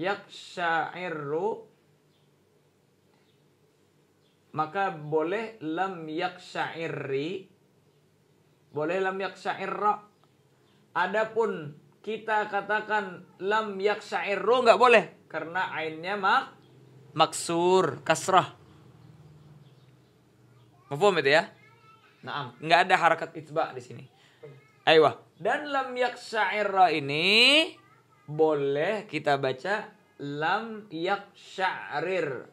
Yaksha'irru, maka boleh lam yaksha'irri, boleh lam yaksha'irra. Adapun kita katakan lam yaksha'irru enggak boleh karena ainnya maksur, kasrah. Mafhum itu ya? Naam, enggak ada harakat itba di sini. Aiyah. Dan lam yaksha'irra ini boleh kita baca lam yaksha'rir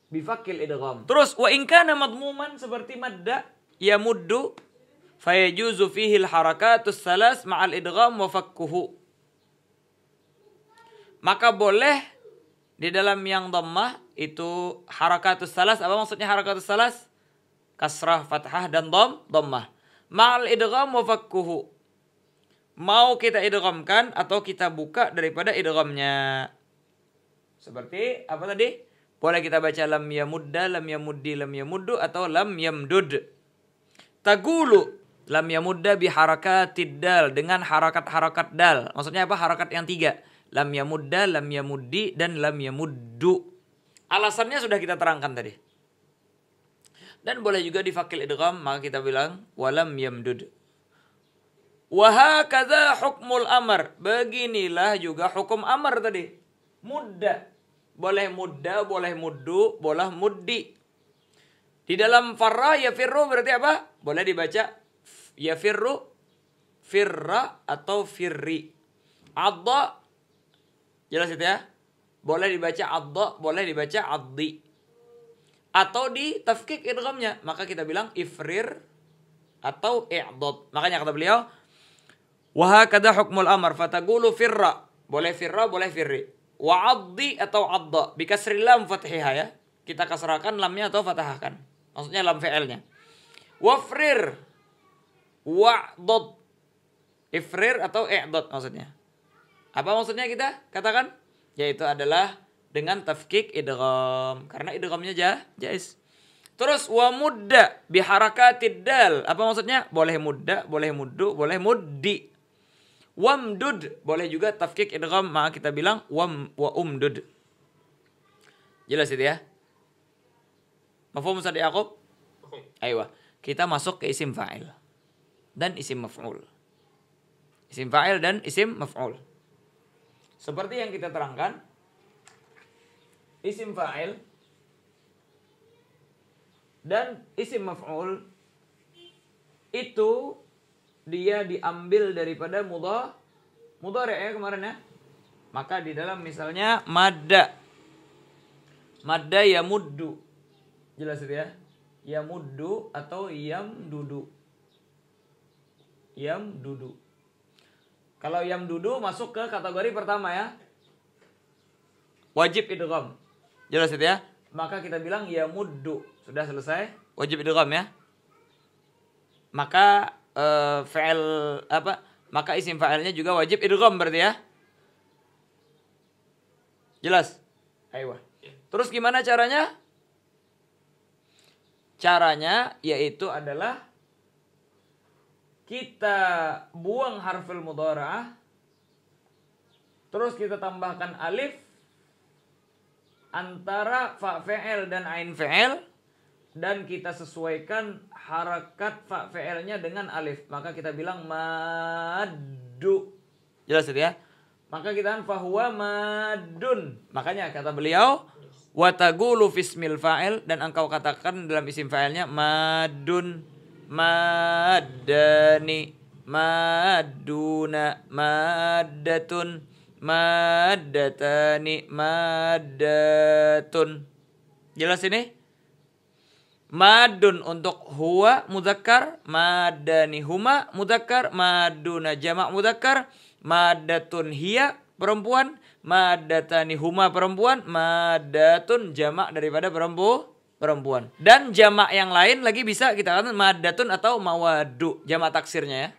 bifakil idgham. Terus wa in kana madmuman, seperti madda yamuddu fayajuzu fihi al-harakatus salas ma'al idgham wa fakkuhu. Maka boleh di dalam yang dhammah itu harakatus salas. Apa maksudnya harakatus salas? Kasrah, fathah dan dhammah. Ma'al idgham wa fakkuhu. Mau kita idghamkan atau kita buka daripada idghamnya. Seperti apa tadi? Boleh kita baca lam yamudda, lam yamuddi, lam yamuddu atau lam yamdud. Tagulu lam yamudda bi harakatid dal, dengan harakat-harakat dal. Maksudnya apa? Harakat yang tiga. Lam yamudda, lam yamuddi dan lam yamuddu. Alasannya sudah kita terangkan tadi. Dan boleh juga difakil idgham, maka kita bilang walam yamdud. Wa hakadha hukmul amr. Beginilah juga hukum amr tadi. Mudda. Boleh mudda, boleh muddu, boleh muddi. Di dalam farra yafirru berarti apa? Boleh dibaca yafirru, firra atau firri. Adda, jelas itu ya? Boleh dibaca adda, boleh dibaca addi. Atau di tafkik idghamnya, maka kita bilang ifrir atau i'dad. Makanya kata beliau, wa hakadha hukmul amr fataqulu firra. Boleh firra, boleh firri. Wa addi atau adda bi kasri lam fathiha ya. Kita kasrahkan lamnya atau fathahkan. Maksudnya lam fi'ilnya. Wafrir wa'dad. Ifrir atau i'dad maksudnya. Apa maksudnya kita katakan? Yaitu adalah dengan tafkik idgham. Karena idghamnya jaiz. Terus wa mudda bi harakatid dal. Apa maksudnya? Boleh mudda, boleh muddu, boleh muddi. Wamdud, boleh juga tafkik idgham, maka kita bilang wa umdud. Jelas itu ya? Mafhum Ustaz Yaqub? Aiyah. Kita masuk ke isim fa'il dan isim maf'ul. Isim fa'il dan isim maf'ul. Seperti yang kita terangkan, isim fa'il dan isim maf'ul itu dia diambil daripada mudhari' ya kemarin ya. Maka di dalam misalnya madda yamuddu. Jelas itu ya. Yamuddu atau yamdudu. Yamdudu. Kalau yamdudu masuk ke kategori pertama ya. Wajib idgham. Jelas itu ya. Maka kita bilang yamuddu. Sudah selesai. Wajib idgham ya. Maka fi'il apa? Maka isim fa'ilnya juga wajib idgham berarti ya. Jelas? Ayo. Terus gimana caranya? Caranya yaitu adalah kita buang harful mudhara'ah, terus kita tambahkan alif antara fa fi'il dan ain fi'il, dan kita sesuaikan harakat fa fi'ilnya dengan alif. Maka kita bilang maddu. Jelas itu ya? Maka kita fahuwa madun. Makanya kata beliau wa taqulu fismil fa'il, dan engkau katakan dalam isim fa'ilnya madun, maddani, madduna, maddatun, maddatani, maddatun. Jelas ini? Madun untuk huwa mudzakkar, maddani huma mudzakkar, madduna jamak mudzakkar, maddatun hiya perempuan, maddatani huma perempuan, maddatun jamak daripada perempuan. Dan jamak yang lain lagi bisa kita katakan maddatun atau mawadu, jamak taksirnya ya.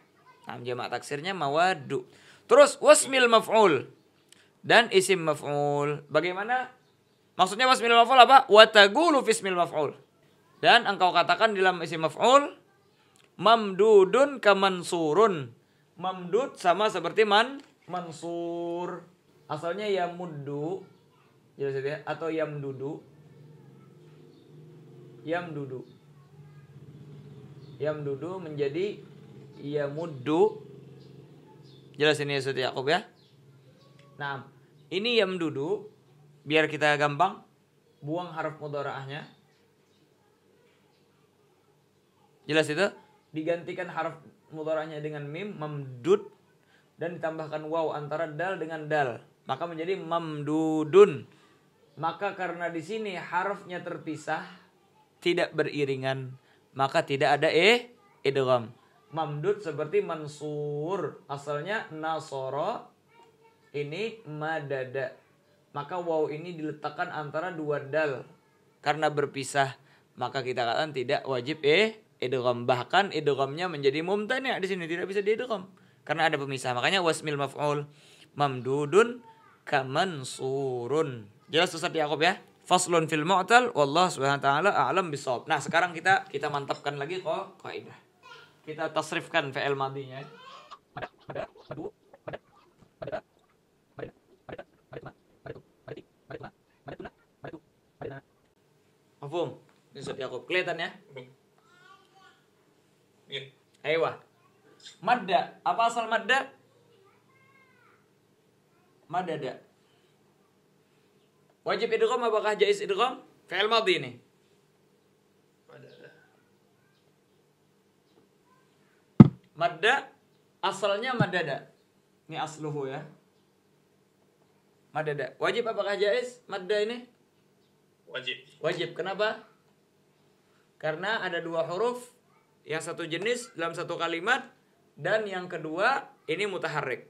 Nah, jamak taksirnya mawadu. Terus wasmil maf'ul dan isim maf'ul. Bagaimana? Maksudnya wasmil maf'ul apa? Wa taqulu fismil maf'ul. Dan engkau katakan di dalam isim maf'ul mamdudun kamansurun. Mamdud sama seperti mansur. Asalnya yamuddu, jelas ya, atau yamdudu. Yamdudu menjadi yamuddu. Jelas ini ya Ustaz Yaqub ya. Nah, ini yamdudu biar kita gampang buang harf mudhara'ahnya. Jelas itu? Digantikan harf mudhara'ahnya dengan mim, mamdud, dan ditambahkan waw antara dal dengan dal, maka menjadi mamdudun. Maka karena di sini harfnya terpisah, tidak beriringan, maka tidak ada idgham. Mamdud seperti mansur, asalnya nasara, ini madada. Maka waw ini diletakkan antara dua dal. Karena berpisah, maka kita katakan tidak wajib idgham. Bahkan idghamnya menjadi mumtani' di sini, tidak bisa diidgham karena ada pemisah. Makanya wasmil maf'ul mamdudun kamansurun. Jelas Ustaz Yaqub ya? Faslun fil mu'tal wallahu subhanahu wa ta'ala a'lam bisawab. Nah, sekarang kita mantapkan lagi kaidah. Kita tasrifkan fi'il madinya. Mafhum? Ustaz Yaqub kelihatan ya? Ya. Ayo. Madda. Apa asal madda? Madada. Wajib idgham apakah jaiz idgham? Fi'il madhi ini. Madda asalnya madada. Ini asluhu ya. Madada. Wajib apakah jaiz madda ini? Wajib. Wajib. Kenapa? Karena ada dua huruf, yang satu jenis dalam satu kalimat, dan yang kedua ini mutaharrik.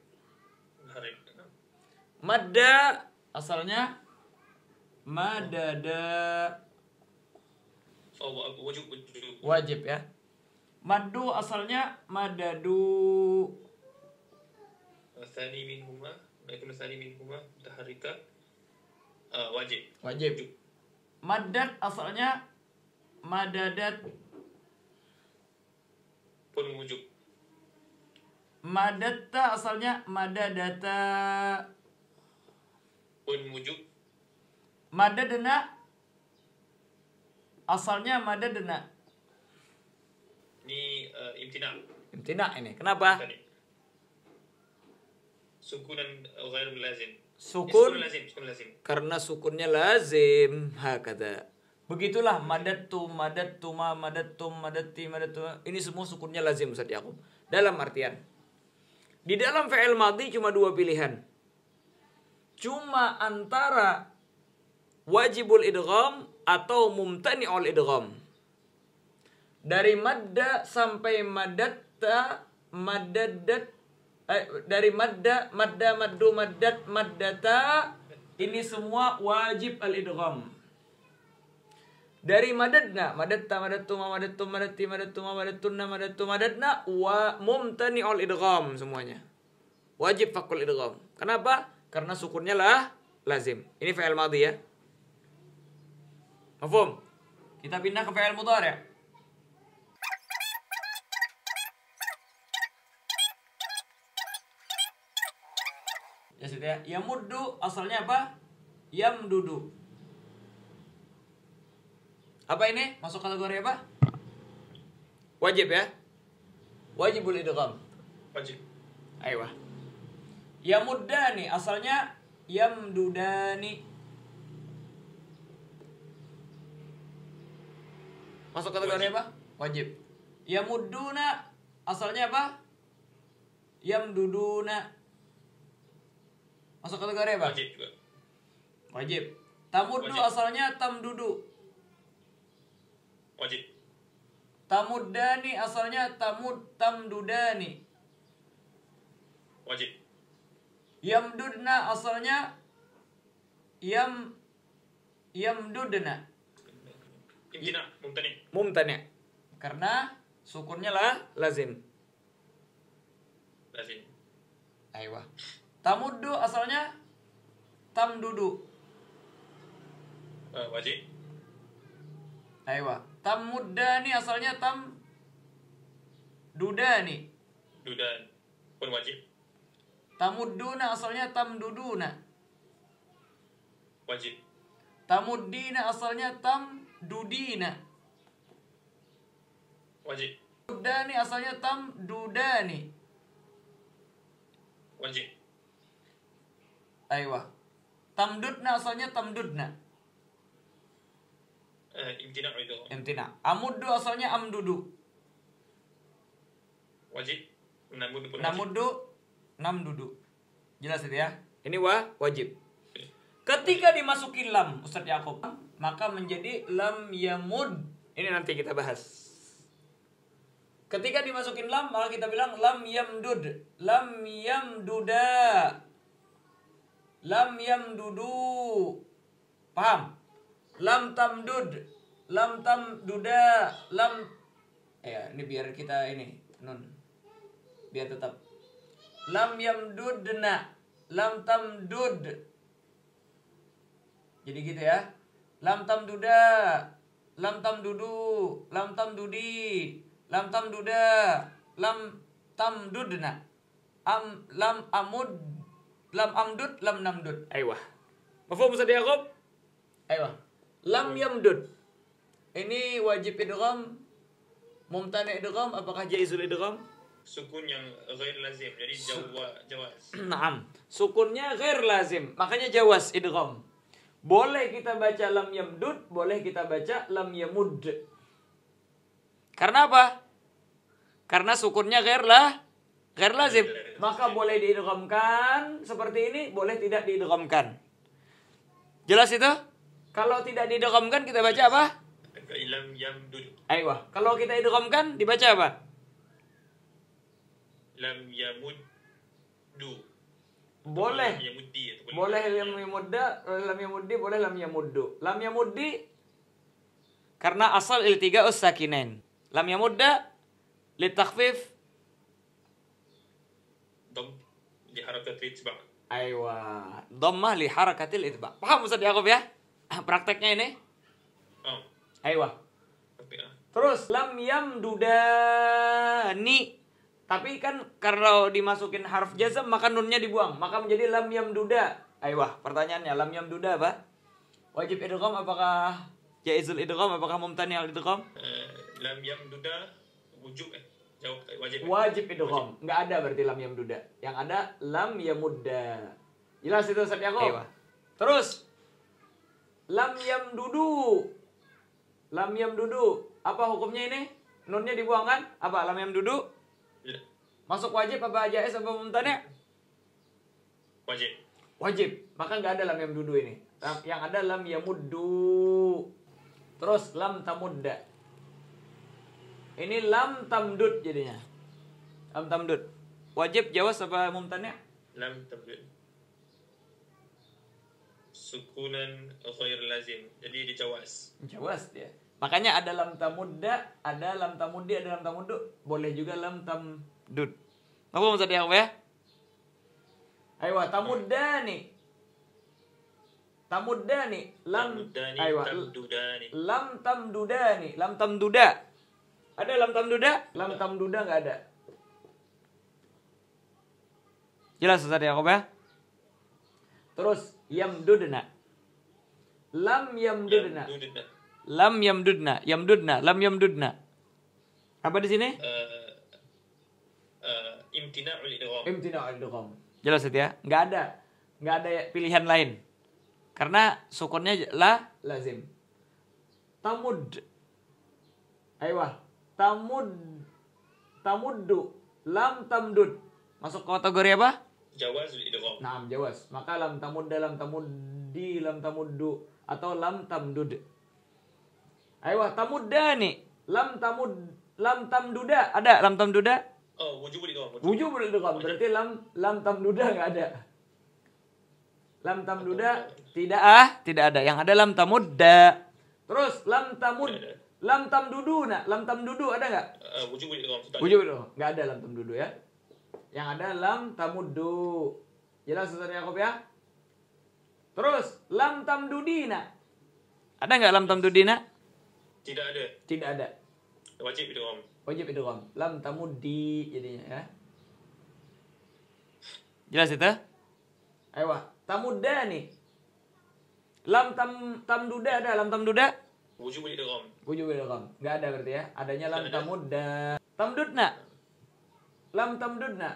Madda asalnya madada. Wajib ya. Maddu asalnya madadu. Tsani minhuma, yakun tsani minhuma mutaharrika. Wajib. Wajib. Maddat asalnya madadat. Pun wujub. Madatta asalnya madadata. Pun wujub. Madadna asalnya madadna. Ini imtina. Imtina ini. Kenapa? Tadi. sukunan ghair lazim. Sukun Sukun lazim. karena sukunnya lazim. Hakata. Begitulah madattu, madattuma, madattum, madatti, madattu. Ini semua sukunnya lazim Ustaz Yakub. Dalam artian di dalam fi'il madhi cuma dua pilihan. Cuma antara wajibul idgham atau mumtani'ul idgham. Dari madda sampai madatta, maddadat, dari madda, maddu, maddat, maddata, ini semua wajib al-idgham. Dari madadna, madatta, madattuma, madattum, madatti, madattuma, madattunna, madattu, madadna, wa mumtani'ul idgham semuanya. Wajib fakul idgham. Kenapa? Karena sukunnya lah lazim. Ini fi'il madhi ya. Mafhum? Kita pindah ke fi'il mudhari'. Ya sudah. Yamuddu asalnya apa? Yamdudu. Apa ini? Masuk kategori apa? Wajib ya? Wajibul idgham. Wajib. Aiyah. Yamuddani asalnya yamdudani. Masuk kategori apa? Wajib. Yamudduna asalnya apa? Yamduduna. Masuk kategori apa? Wajib juga. Wajib. Tamuddu Wajib. asalnya tamdudu. Wajib. Tamuddani asalnya tamdudani. Wajib. Yamdudna asalnya yamdudna. Imtina, mumtani. Mumtani. Karena sukunnya lah lazim. Lazim. Aiyah. Tamuddu asalnya tamdudu. Wajib. Aiyah. Tamuddani asalnya tamdudani. Dudan pun wajib. Tamudduna asalnya tamduduna. Wajib. Tamuddina asalnya tamdudina. Wajib. Tamuddani asalnya tamdudani. Wajib. Aiyah. Tamdudna asalnya tamdudna. Imtina itu. Imtina. Amuddu asalnya amdudu. Wajib. Namuddu pun wajib. Namuddu namdudu. Jelas itu ya? Ini wajib. Ketika dimasukin lam, Ustaz Yakub, maka menjadi lam yamud. Ini nanti kita bahas. Ketika dimasukin lam, maka kita bilang lam yamdud, lam yamduda, lam yamdudu. Paham? Lam tamdud, lam tamduda, lam. Ya, ini biar kita ini nun. Biar tetap. Lam yamdudna, lam tamdud. Jadi gitu ya. Lam tamduda, lam tamdudu, lam tamdudi, lam tamduda, lam tamdudna. Lam amud, lam amdud, lam namdud. Aiyah. Mafhum Ustaz Yakub? Aiyah. Lam yamdud. Ini wajib idgham, mumtani idgham, apakah jaizul idgham? Sukun yang ghair lazim. Jadi jawaz. Naam. Sukunnya ghair lazim, makanya jawaz idgham. Boleh kita baca lam yamdud, boleh kita baca lam yamud. Karena apa? Karena sukunnya ghair lazim. Maka boleh diidghamkan seperti ini, boleh tidak diidghamkan. Jelas itu? Kalau tidak diidghamkan kita baca apa? Lam yamdud. Aiyah. Kalau kita idghamkan dibaca apa? Lam yamuddu. Boleh. Lam yamuddi. Boleh lam yamudda, lam yamuddi, boleh lam yamuddu. Lam yamuddi karena asal iltiga'us sakinain. Lam yamudda litakhfif. Dom di harakat itba'. Aiyah. Dhammah li harakatil itba'. Paham Ustaz Yakub ya? Prakteknya ini? Oh. Aiyah. Tapi Terus lam yamdudani. Tapi kan kalau dimasukin harf jazm maka nunnya dibuang, maka menjadi lam yamduda. Aiyah, pertanyaannya lam yamduda apa? Wajib idgham apakah jaizul idgham, apakah mumtani al idgham? lam yamduda wujub Wajib. Wajib idgham. Enggak ada berarti lam yamduda. Yang ada lam yamudda. Jelas itu Ustaz Yaqub? Iya. Terus lam yamdudu. Lam yamdudu. Apa hukumnya ini? Nunnya dibuangkan? Apa lam yamdudu? Masuk wajib apa jaiz apa mumtani'? Wajib. Wajib. Maka enggak ada lam yamdudu ini. Yang ada lam yamuddu. Terus lam tamudda. Ini lam tamdud jadinya. Lam tamdud. Wajib jawaz apa mumtani'? Lam tabdud. Sukunan ghair lazim. Jadi dijawaz. Jawaz dia. Makanya ada lam tamudda, ada lam tamuddi, ada lam tamuddu. Boleh juga lam tamdud. Apa maksud dia apa ya? Ayo tamuddani. Tamuddani. Lam Tamudani, ayo tamdudani. lam tamdudani. Lam tamduda. Ada lam tamduda? Lam tamduda enggak ada. Jelas Ustaz Yaqub ya? Terus yamdudna. Lam yamdudna. Yamdudna. Lam yamdudna. Yamdudna. Lam yamdudna. Apa di sini? Imtina'ul idgham. Imtina'ul idgham. Jelas Ustaz ya? Enggak ada. Enggak ada pilihan lain. Karena sukunnya lazim. Tamud. Ayo. Tamuddu. Lam tamdud. Masuk kategori apa? Jawazul idgham. Naam, jawaz. Maka lam tamudda, lam tamuddi, lam tamuddu atau lam tamdud. Ayo, tamuddani. Lam tamduda. Ada lam tamduda? Oh, wujubul idgham. Wujubul idgham. Berarti lam tamduda enggak ada. Lam tamduda tidak ada. Yang ada lam tamudda. Terus lam tamduduna. Lam tamdudu ada enggak? Wujubul idgham. Wujubul idgham. Enggak ada lam tamdudu ya. Yang ada lam tamuddu. Jelas Ustaz Yaqub ya? Terus lam tamdudina. Ada enggak lam tamdudina? Tidak ada. Tidak ada. Wajib idgham. Wajib idgham. Lam tamuddi jadinya ya. Jelas itu? Ayo, tamuddani. Lam tamduda ada lam tamduda? Wujubul idgham. Wujubul idgham. Enggak ada berarti ya. Adanya lam tamudda. Tamdudna. Lam tamdudna.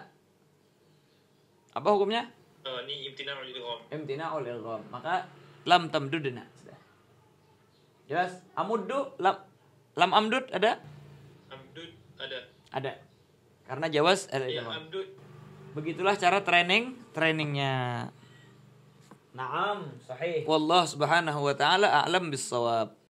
Apa hukumnya? Ini imtina'ul idgham. Imtina'ul idgham. Maka lam tamdudna. Sudah. Jelas? Amuddu lam amdud ada? Amdud ada. Ada. Karena jawaz ada Ya, idgham. amdud. Begitulah cara trainingnya. Naam, sahih. Wallahu subhanahu wa ta'ala a'lam bis-shawab.